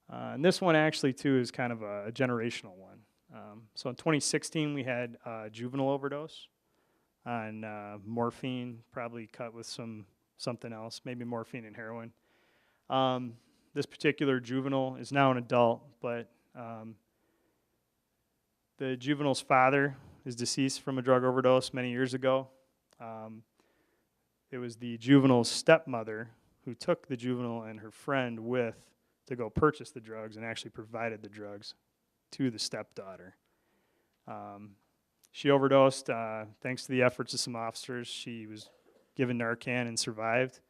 and this one actually too is kind of a generational one. So in 2016, we had a juvenile overdose on morphine, probably cut with something else, maybe morphine and heroin. This particular juvenile is now an adult, but the juvenile's father is deceased from a drug overdose many years ago. It was the juvenile's stepmother who took the juvenile and her friend with to go purchase the drugs and actually provided the drugs to the stepdaughter. She overdosed thanks to the efforts of some officers. She was given Narcan and survived.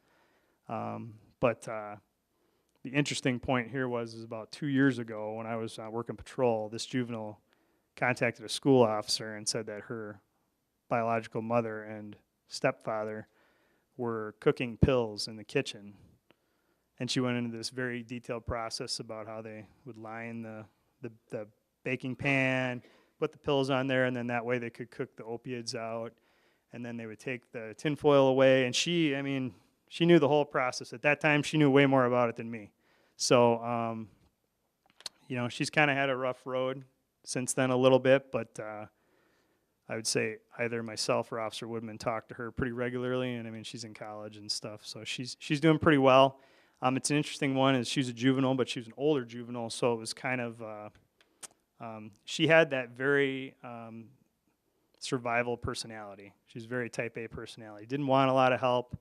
But the interesting point here is about 2 years ago when I was working patrol, this juvenile contacted a school officer and said that her biological mother and stepfather were cooking pills in the kitchen. And she went into this very detailed process about how they would line the baking pan, put the pills on there, and then that way they could cook the opiates out. And then they would take the tinfoil away. And she knew the whole process. At that time, she knew way more about it than me. So, you know, she's kind of had a rough road since then a little bit, but I would say either myself or Officer Woodman talk to her pretty regularly, and I mean, she's in college and stuff, so she's doing pretty well. It's an interesting one, is she's a juvenile, but she was an older juvenile, so it was kind of, she had that very survival personality. She's very type A personality. Didn't want a lot of help,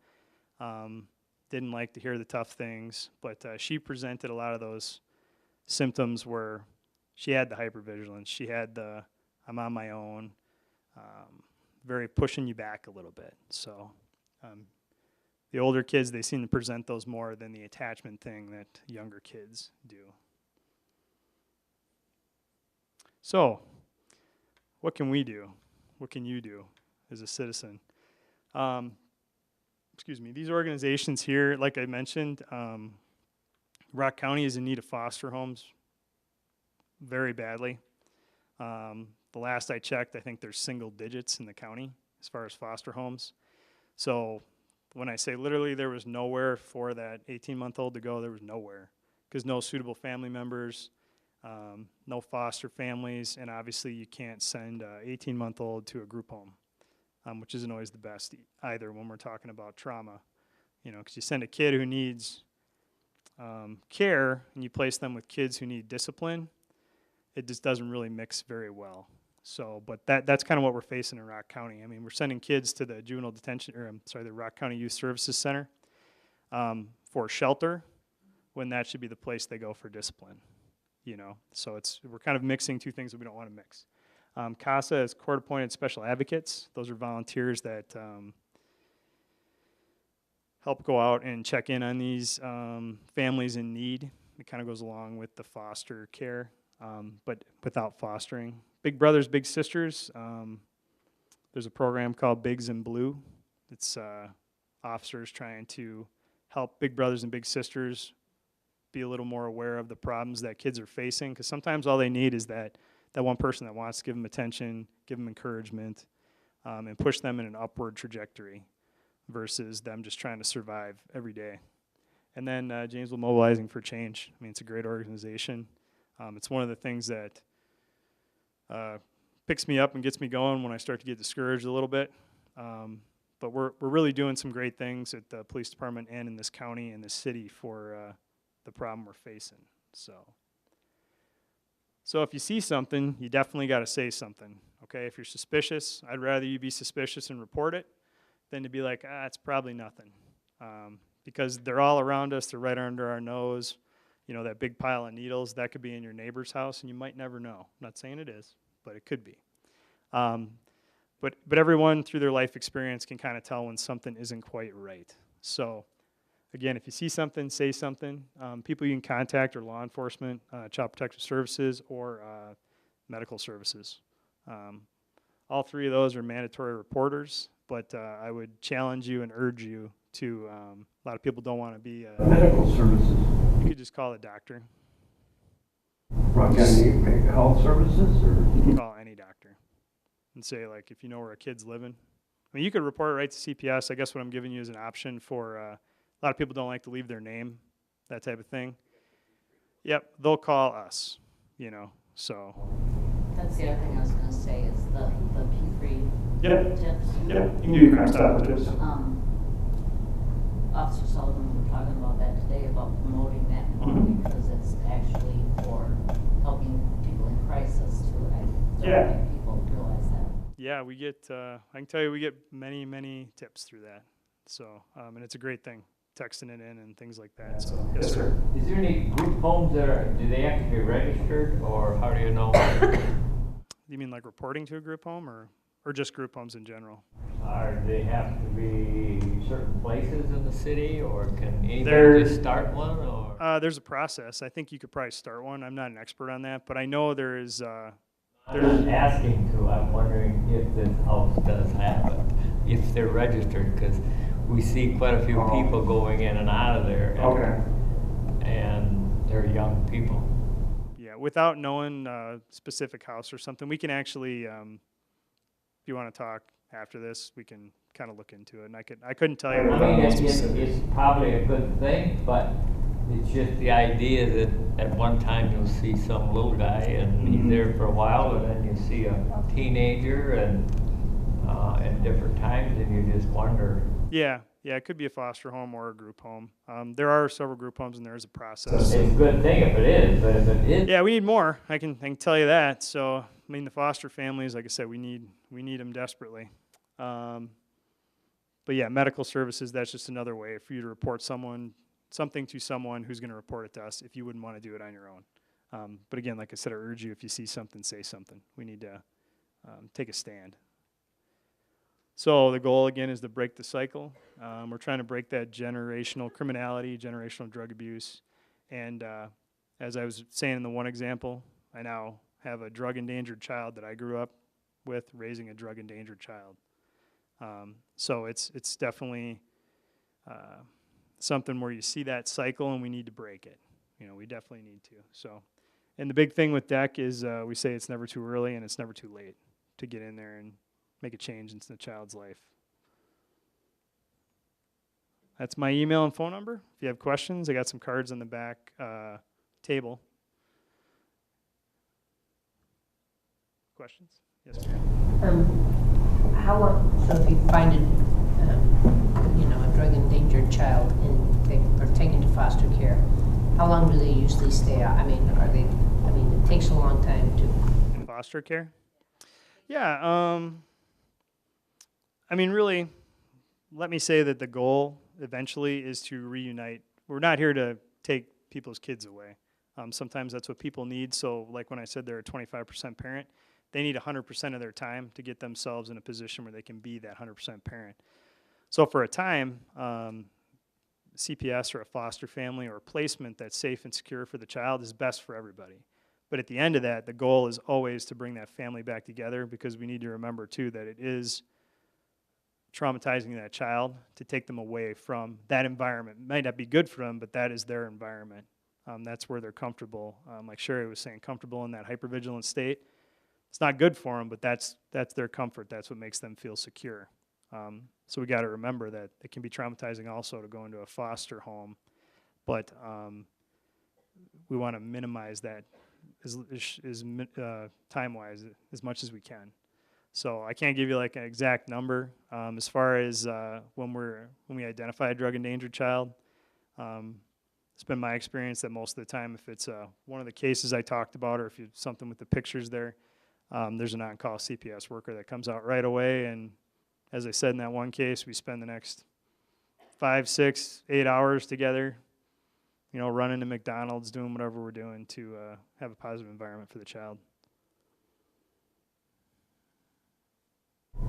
didn't like to hear the tough things, but she presented a lot of those symptoms where she had the hypervigilance, she had the I'm on my own, very pushing you back a little bit. So the older kids, they seem to present those more than the attachment thing that younger kids do. So what can we do? What can you do as a citizen? Excuse me, these organizations here, like I mentioned, Rock County is in need of foster homes very badly. The last I checked, I think there's single digits in the county as far as foster homes. So when I say literally there was nowhere for that 18-month-old to go, there was nowhere, because no suitable family members, no foster families, and obviously you can't send an 18-month-old to a group home, which isn't always the best either when we're talking about trauma. You know, because you send a kid who needs care and you place them with kids who need discipline, it just doesn't really mix very well. So, but that's kind of what we're facing in Rock County. I mean, we're sending kids to the juvenile detention, the Rock County Youth Services Center for shelter, when that should be the place they go for discipline. You know, so we're kind of mixing two things that we don't want to mix. CASA is court-appointed special advocates. Those are volunteers that help go out and check in on these families in need. It kind of goes along with the foster care, but without fostering. Big Brothers, Big Sisters, there's a program called Bigs in Blue. It's officers trying to help Big Brothers and Big Sisters be a little more aware of the problems that kids are facing, because sometimes all they need is that one person that wants to give them attention, give them encouragement, and push them in an upward trajectory versus them just trying to survive every day. And then Janesville Mobilizing for Change. I mean, it's a great organization. It's one of the things that picks me up and gets me going when I start to get discouraged a little bit. But we're really doing some great things at the police department and in this county and this city for the problem we're facing. So if you see something, you definitely got to say something. Okay, if you're suspicious, I'd rather you be suspicious and report it than to be like, it's probably nothing. Because they're all around us, they're right under our nose. You know, that big pile of needles, that could be in your neighbor's house, and you might never know. I'm not saying it is, but it could be. But everyone through their life experience can kind of tell when something isn't quite right. So, again, if you see something, say something. People you can contact are law enforcement, Child Protective Services, or medical services. All three of those are mandatory reporters, but I would challenge you and urge you to, a lot of people don't want to be Medical services. you could just call a doctor. Any health services or? You can call any doctor and say, like, if you know where a kid's living. I mean, you could report it right to CPS. I guess what I'm giving you is an option for, a lot of people don't like to leave their name, that type of thing. Yep, they'll call us, you know, so. That's the other thing I was gonna say, is the P3 Yep. tips. Yep, you can do crime stop tips. Officer Sullivan, we were talking about that today, about promoting that more, because it's actually for helping people in crisis too. I don't Yeah. think people realize that. Yeah, we get, I can tell you, we get many, many tips through that. So, and it's a great thing, texting it in and things like that. So, yes, sir. Is there any group homes that are, do they have to be registered, or how do you know? You mean like reporting to a group home or just group homes in general? Or they have to be certain places in the city, or can There- anybody just start one, or? There's a process. I think you could probably start one. I'm not an expert on that, but I know there is, I'm not asking to, I'm wondering if this house does have it, if they're registered, because we see quite a few people going in and out of there. And they're young people. yeah, without knowing a specific house or something, we can actually, if you want to talk after this, we can kind of look into it. And I couldn't tell you. I without mean, knowing it's specifics. probably a good thing, but it's just the idea that at one time you'll see some little guy and he's there for a while, and then you see a teenager and at different times, and you just wonder. Yeah, it could be a foster home or a group home. There are several group homes, and there is a process. It's a good thing if it is, but if it is, Yeah, we need more. I can tell you that. So, I mean, the foster families, like I said, we need them desperately. But yeah, medical services, that's just another way for you to report something to someone who's going to report it to us if you wouldn't want to do it on your own. But again, like I said, I urge you, if you see something, say something. We need to take a stand. So the goal, again, is to break the cycle. We're trying to break that generational criminality, generational drug abuse. And as I was saying in the one example, I now have a drug-endangered child that I grew up with, raising a drug-endangered child. So it's definitely something where you see that cycle, and we need to break it. You know, we definitely need to. So, and the big thing with DEC is we say it's never too early and it's never too late to get in there and make a change into the child's life. That's my email and phone number. If you have questions, I got some cards on the back table. Questions? Yes, ma'am. How long, so if you find a drug-endangered child and are taken to foster care, how long do they usually stay out? It takes a long time to. In foster care? Yeah, really, let me say that the goal eventually is to reunite. We're not here to take people's kids away. Sometimes that's what people need. So like when I said they're a 25% parent, they need 100% of their time to get themselves in a position where they can be that 100% parent. So for a time, CPS or a foster family or a placement that's safe and secure for the child is best for everybody. But at the end of that, the goal is always to bring that family back together, because we need to remember too that it is traumatizing that child to take them away from that environment. It might not be good for them, but that is their environment. That's where they're comfortable. Like Sherry was saying, comfortable in that hypervigilant state. It's not good for them, but that's their comfort. That's what makes them feel secure. So we got to remember that it can be traumatizing also to go into a foster home, but we want to minimize that time-wise as much as we can. So I can't give you like an exact number. As far as when we identify a drug-endangered child, it's been my experience that most of the time, if it's one of the cases I talked about, or if you something with the pictures there, there's an on-call CPS worker that comes out right away. And as I said in that one case, we spend the next 5, 6, 8 hours together, running to McDonald's, doing whatever we're doing to have a positive environment for the child. I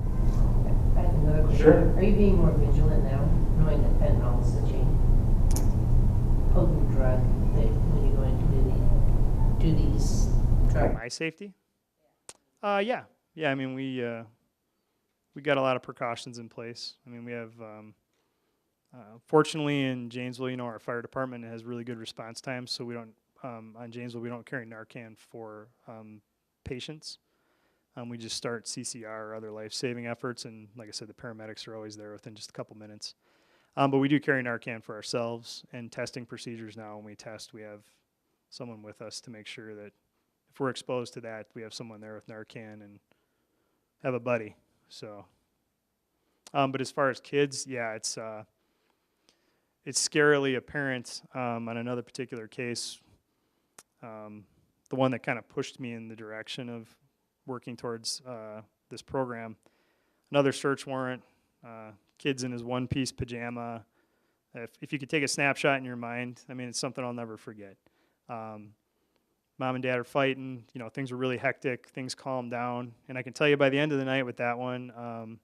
have another question. Sure. Are you being more vigilant now, knowing that fentanyl is such a potent drug, that when you go into do these drugs? My safety? Yeah. I mean, we got a lot of precautions in place. I mean, we have, fortunately in Janesville, our fire department has really good response times, so we don't on Janesville, we don't carry Narcan for patients. We just start CCR or other life-saving efforts, and like I said, the paramedics are always there within just a couple minutes. But we do carry Narcan for ourselves, and testing procedures now, when we test, we have someone with us to make sure that if we're exposed to that, we have someone there with Narcan and have a buddy. So, but as far as kids, yeah, it's scarily apparent on another particular case, the one that kind of pushed me in the direction of working towards this program. Another search warrant, kid's in his one-piece pajama. If you could take a snapshot in your mind, I mean, it's something I'll never forget. Mom and dad are fighting, you know, things are really hectic, things calm down. And I can tell you by the end of the night with that one,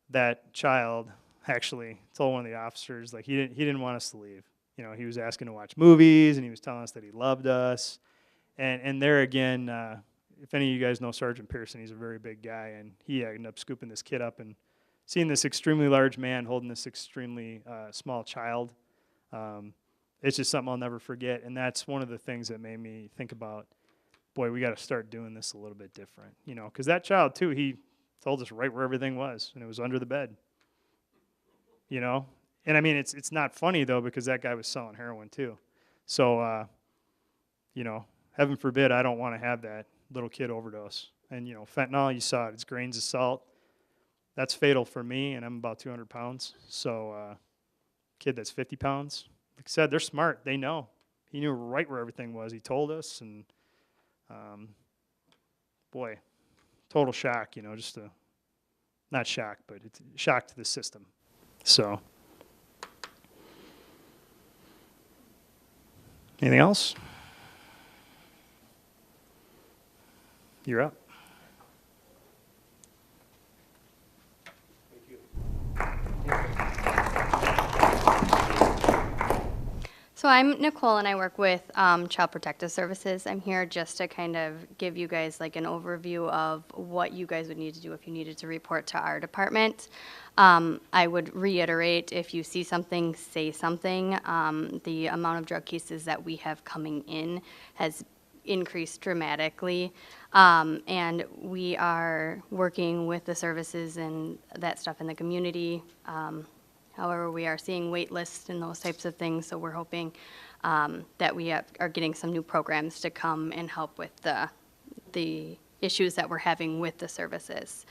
that child actually told one of the officers, like, he didn't want us to leave. You know, he was asking to watch movies, and he was telling us that he loved us. And there again, if any of you guys know Sergeant Pearson, he's a very big guy, and he ended up scooping this kid up and seeing this extremely large man holding this extremely small child. It's just something I'll never forget, and that's one of the things that made me think about, boy, we got to start doing this a little bit different, you know, because that child, too, he told us right where everything was, and it was under the bed, you know. And, I mean, it's not funny, though, because that guy was selling heroin, too. So, you know, heaven forbid I don't want to have that little kid overdose. And, you know, fentanyl, you saw it, it's grains of salt. That's fatal for me, and I'm about 200 pounds. So, kid that's 50 pounds, like I said, they're smart. They know. He knew right where everything was. He told us, and, boy, total shock, you know, just not shock, but it's a shock to the system. So, anything else? You're up. So I'm Nicole, and I work with Child Protective Services. I'm here just to kind of give you guys like an overview of what you guys would need to do if you needed to report to our department. I would reiterate, if you see something, say something. The amount of drug cases that we have coming in has increased dramatically, and we are working with the services and that stuff in the community. However, we are seeing wait lists and those types of things, so we're hoping that we are getting some new programs to come and help with the issues that we're having with the services.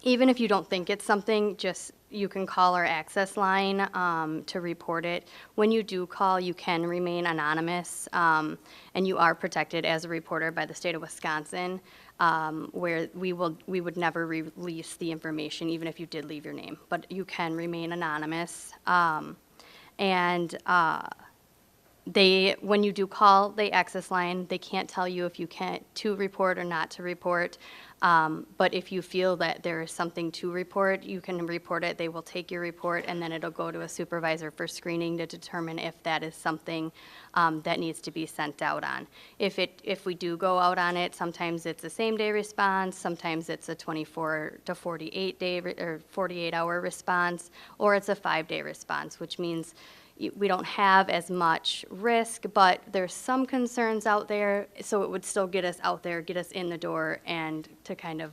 Even if you don't think it's something, just you can call our access line to report it. When you do call, you can remain anonymous, and you are protected as a reporter by the state of Wisconsin, where we would never release the information, even if you did leave your name. But you can remain anonymous, when you do call the access line, they can't tell you if you to report or not to report. But if you feel that there is something to report, you can report it. They will take your report, and then it'll go to a supervisor for screening to determine if that is something that needs to be sent out on. If we do go out on it, sometimes it's a same-day response, sometimes it's a 24 to 48-day or 48-hour response, or it's a 5-day response, which means we don't have as much risk, but there's some concerns out there, so it would still get us out there, get us in the door, and to kind of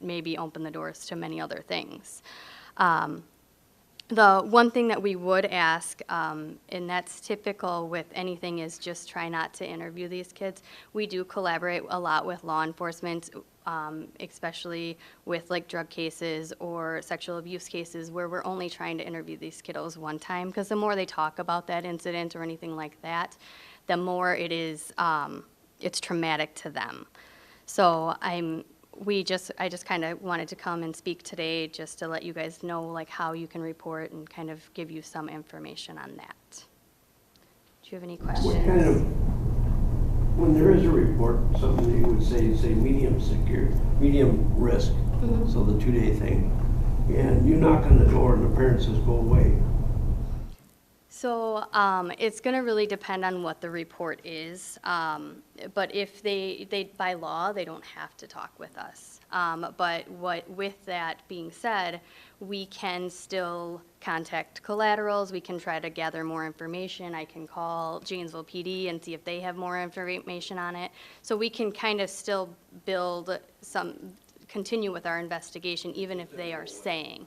maybe open the doors to many other things. The one thing that we would ask, and that's typical with anything, is just try not to interview these kids. We do collaborate a lot with law enforcement, especially with like drug cases or sexual abuse cases, where we're only trying to interview these kiddos one time, because the more they talk about that incident or anything like that, the more it is, it's traumatic to them. So I just kind of wanted to come and speak today just to let you guys know like how you can report and kind of give you some information on that. Do you have any questions? What kind of, when there is a report, something that you would say medium risk, so the 2-day thing, and you knock on the door and the parent says, go away. So it's going to really depend on what the report is. But if they by law, they don't have to talk with us. But with that being said, we can still contact collaterals. We can try to gather more information. I can call Janesville PD and see if they have more information on it. So we can kind of still continue with our investigation, even if they are saying,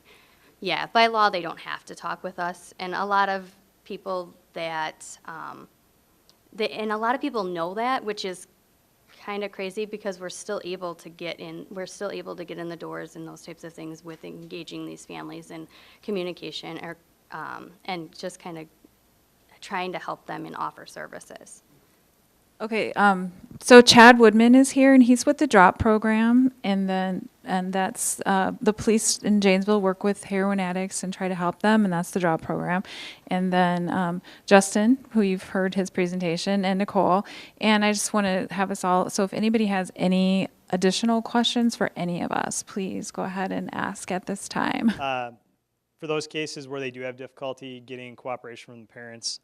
yeah, by law, they don't have to talk with us. And a lot of people and a lot of people know that, which is kind of crazy because we're still able to get in the doors and those types of things with engaging these families in communication or and just kind of trying to help them and offer services. Okay, so Chad Woodman is here, and he's with the DROP program, and that's the police in Janesville work with heroin addicts and try to help them, and that's the DROP program. And then Justin, who you've heard his presentation, and Nicole. And I just want to have us all, so if anybody has any additional questions for any of us, please go ahead and ask at this time. For those cases where they do have difficulty getting cooperation from the parents,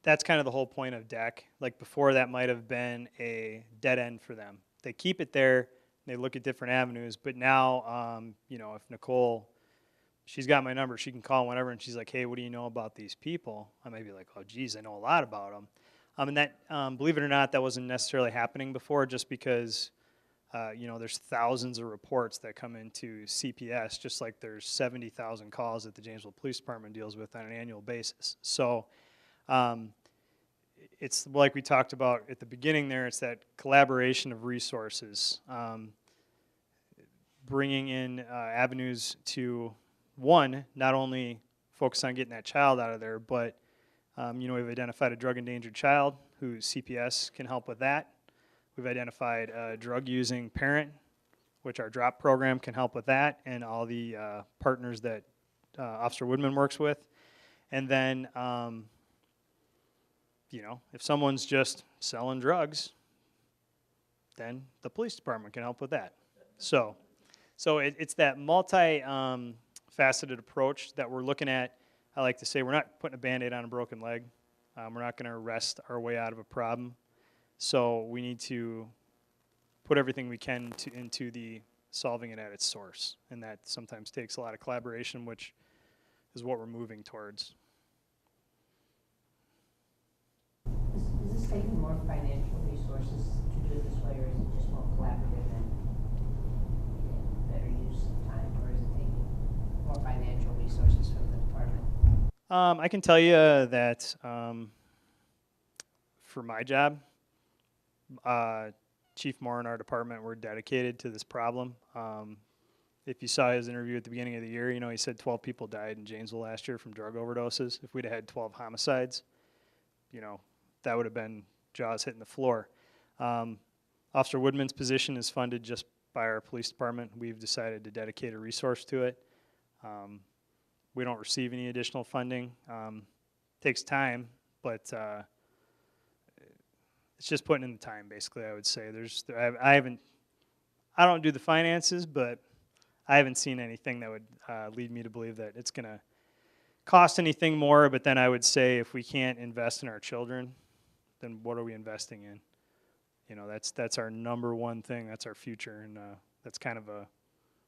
that's kind of the whole point of DEC. Like before, that might have been a dead end for them. They keep it there, they look at different avenues, but now, if Nicole, she's got my number, she can call whenever, and she's like, hey, what do you know about these people? I might be like, oh, geez, I know a lot about them. And that, believe it or not, that wasn't necessarily happening before, just because, there's thousands of reports that come into CPS, just like there's 70,000 calls that the Janesville Police Department deals with on an annual basis. So, it's like we talked about at the beginning there, it's that collaboration of resources, bringing in avenues to, one, not only focus on getting that child out of there, but, we've identified a drug-endangered child who CPS can help with that. We've identified a drug-using parent, which our DROP program can help with that, and all the partners that Officer Woodman works with. And then, if someone's just selling drugs, then the police department can help with that. So it's that multi-faceted approach that we're looking at. I like to say we're not putting a Band-Aid on a broken leg. We're not going to wrest our way out of a problem. So we need to put everything we can into the solving it at its source. And that sometimes takes a lot of collaboration, which is what we're moving towards. Is this taking more financial resources to do it this way, or is it just more collaborative and better use of time, or is it taking more financial resources from the department? I can tell you that for my job, Chief Moore and our department were dedicated to this problem. If you saw his interview at the beginning of the year, he said 12 people died in Janesville last year from drug overdoses. If we'd have had 12 homicides, that would have been jaws hitting the floor. Officer Woodman's position is funded just by our police department. We've decided to dedicate a resource to it. We don't receive any additional funding. Takes time, but it's just putting in the time, basically, I would say. I don't do the finances, but I haven't seen anything that would lead me to believe that it's going to cost anything more. But then I would say if we can't invest in our children, then what are we investing in? That's our number one thing. That's our future, and that's kind of a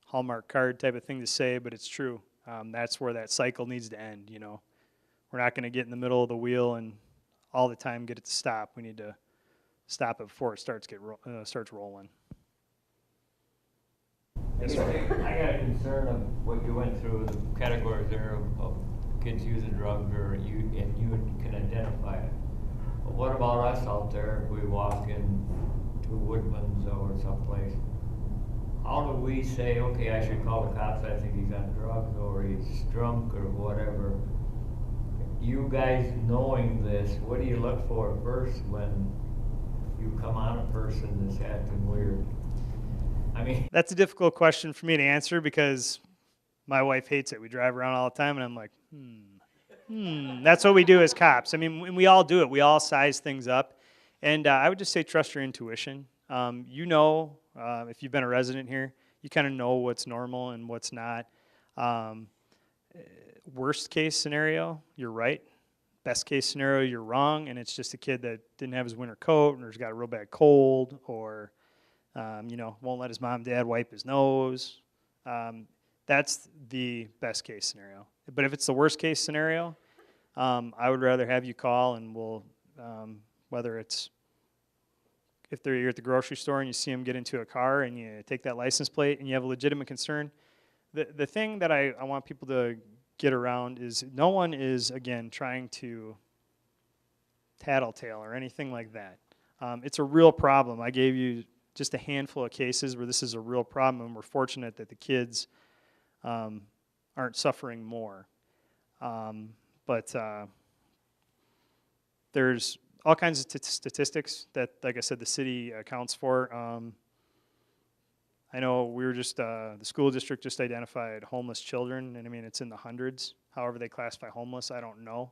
Hallmark card type of thing to say, but it's true. That's where that cycle needs to end. We're not going to get in the middle of the wheel and all the time get it to stop. We need to stop it before it starts rolling. Yes, sir. I got a concern of what you went through, the categories there of kids using drugs, and you can identify it. But what about us out there if we walk in to Woodman's or someplace? How do we say, okay, I should call the cops, I think he's on drugs or he's drunk or whatever? You guys knowing this, what do you look for first when you come on a person that's acting weird? That's a difficult question for me to answer because my wife hates it. We drive around all the time, and I'm like, That's what we do as cops. We all do it. We all size things up. And I would just say trust your intuition. If you've been a resident here, you kind of know what's normal and what's not. worst case scenario, you're right. Best case scenario, you're wrong, and it's just a kid that didn't have his winter coat or has got a real bad cold, or won't let his mom and dad wipe his nose. That's the best case scenario. But if it's the worst case scenario, I would rather have you call, and we'll, whether it's if you're at the grocery store and you see them get into a car and you take that license plate and you have a legitimate concern. The thing that I want people to get around is no one is, again, trying to tattletale or anything like that. It's a real problem. I gave you just a handful of cases where this is a real problem, and we're fortunate that the kids aren't suffering more. But there's all kinds of statistics that, like I said, the city accounts for. I know we were just, the school district just identified homeless children, and I mean, it's in the hundreds. However they classify homeless, I don't know.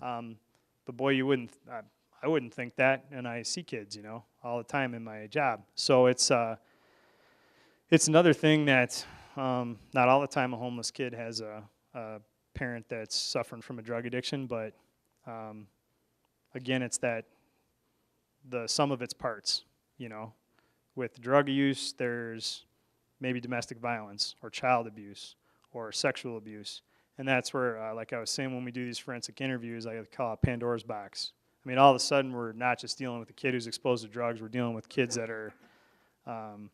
But boy, I wouldn't think that, and I see kids, all the time in my job. So it's another thing that not all the time a homeless kid has a parent that's suffering from a drug addiction, but again, it's that the sum of its parts, With drug use, there's maybe domestic violence or child abuse or sexual abuse. And that's where, like I was saying, when we do these forensic interviews, I call it Pandora's box. I mean, all of a sudden, we're not just dealing with a kid who's exposed to drugs. We're dealing with kids that are, one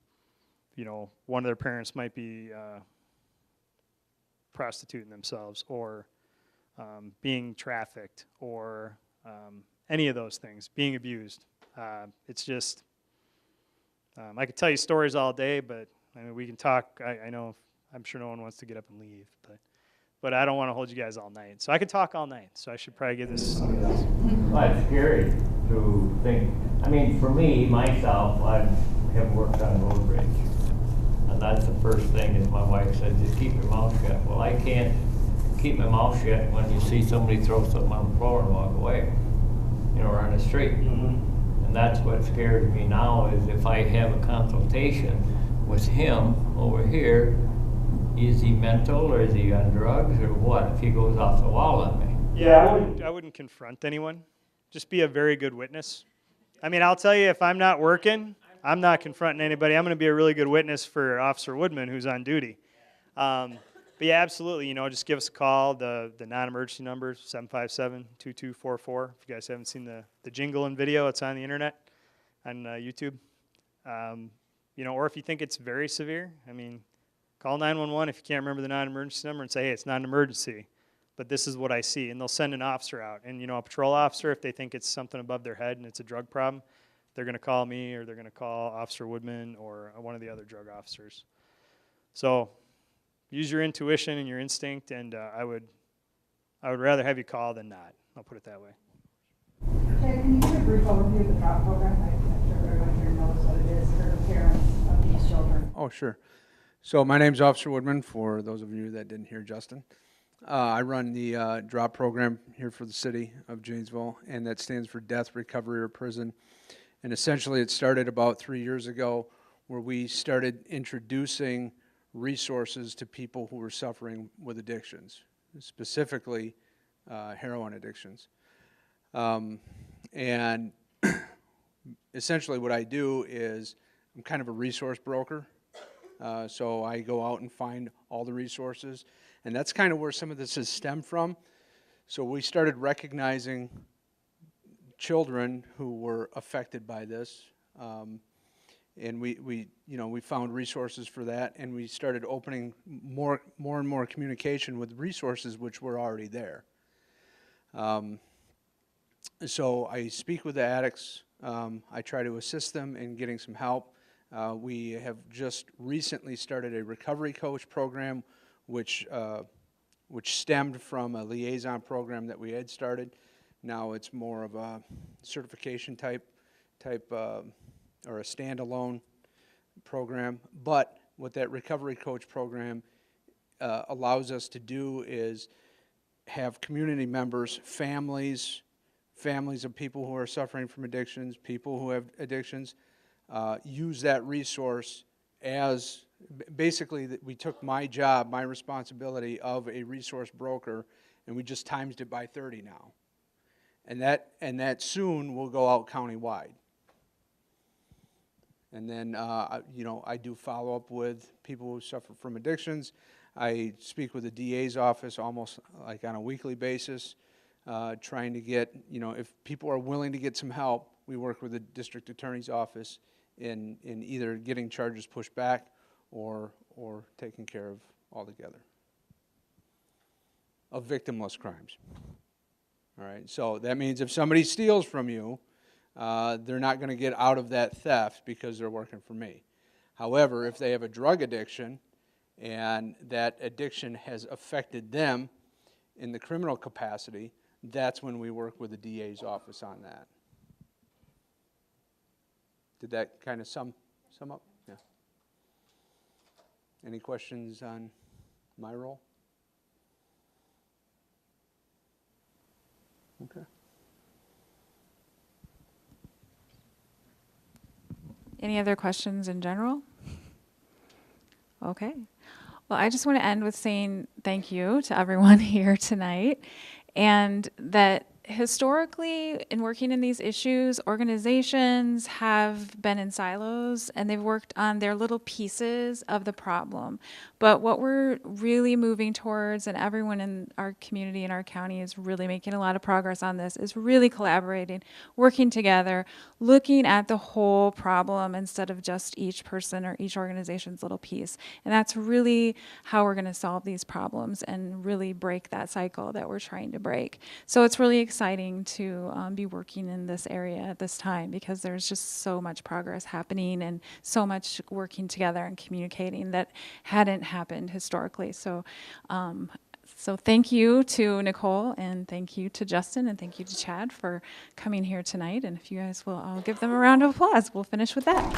of their parents might be prostituting themselves or being trafficked or any of those things, being abused. It's just, I could tell you stories all day, but I mean, we can talk. I know, I'm sure no one wants to get up and leave, but I don't want to hold you guys all night. So I could talk all night, so I should probably give this to somebody else. Well, it's scary to think. I mean, for me, myself, I have worked on a road bridge. And that's the first thing is my wife said, just keep your mouth shut. Well, I can't keep my mouth shut when you see somebody throw something on the floor and walk away, or on the street. Mm-hmm. And that's what scares me now is if I have a consultation with him over here, is he mental or is he on drugs or what? If he goes off the wall on me. Yeah, I wouldn't confront anyone. Just be a very good witness. I mean, I'll tell you, if I'm not working, I'm not confronting anybody. I'm going to be a really good witness for Officer Woodman, who's on duty. But yeah, absolutely. Just give us a call. The non-emergency number, 757-2244. If you guys haven't seen the jingle and video, it's on the internet, on YouTube. Or if you think it's very severe, I mean, call 911 if you can't remember the non-emergency number and say, hey, it's not an emergency, but this is what I see. And they'll send an officer out. And, a patrol officer, if they think it's something above their head and it's a drug problem, they're going to call me or they're going to call Officer Woodman or one of the other drug officers. So use your intuition and your instinct, and I would rather have you call than not. I'll put it that way. Okay, can you give a brief overview of the DROP program? I'm sure everyone here knows what it is for the parents of these children. Oh, sure. So my name's Officer Woodman, for those of you that didn't hear Justin. I run the DROP program here for the city of Janesville, and that stands for Death, Recovery, or Prison. And essentially it started about 3 years ago where we started introducing resources to people who were suffering with addictions, specifically heroin addictions. And essentially what I do is I'm kind of a resource broker. So I go out and find all the resources, and that's kind of where some of this has stemmed from. So we started recognizing children who were affected by this, and we found resources for that, and we started opening more and more communication with resources which were already there. So I speak with the addicts. I try to assist them in getting some help. We have just recently started a recovery coach program, which stemmed from a liaison program that we had started. Now it's more of a certification type or a standalone program. But what that recovery coach program allows us to do is have community members, families of people who are suffering from addictions, people who have addictions, use that resource as basically, we took my job, my responsibility of a resource broker, and we just times it by 30 now. And that soon will go out countywide. And then, you know, I do follow up with people who suffer from addictions. I speak with the DA's office almost like on a weekly basis, trying to get, you know, if people are willing to get some help, we work with the district attorney's office in either getting charges pushed back or taken care of altogether of victimless crimes. All right, so that means if somebody steals from you, they're not going to get out of that theft because they're working for me. However, if they have a drug addiction and that addiction has affected them in the criminal capacity, that's when we work with the DA's office on that. Did that kind of sum up? Yeah. Any questions on my role? Okay. Any other questions in general? Okay. Well, I just want to end with saying thank you to everyone here tonight, and that historically, in working in these issues, organizations have been in silos and they've worked on their little pieces of the problem. But what we're really moving towards, and everyone in our community and our county is really making a lot of progress on this, is really collaborating, working together, looking at the whole problem instead of just each person or each organization's little piece. And that's really how we're going to solve these problems and really break that cycle that we're trying to break. So it's really exciting to be working in this area at this time, because there's just so much progress happening and so much working together and communicating that hadn't happened historically. So so thank you to Nicole, and thank you to Justin, and thank you to Chad for coming here tonight. And if you guys will all give them a round of applause, we'll finish with that.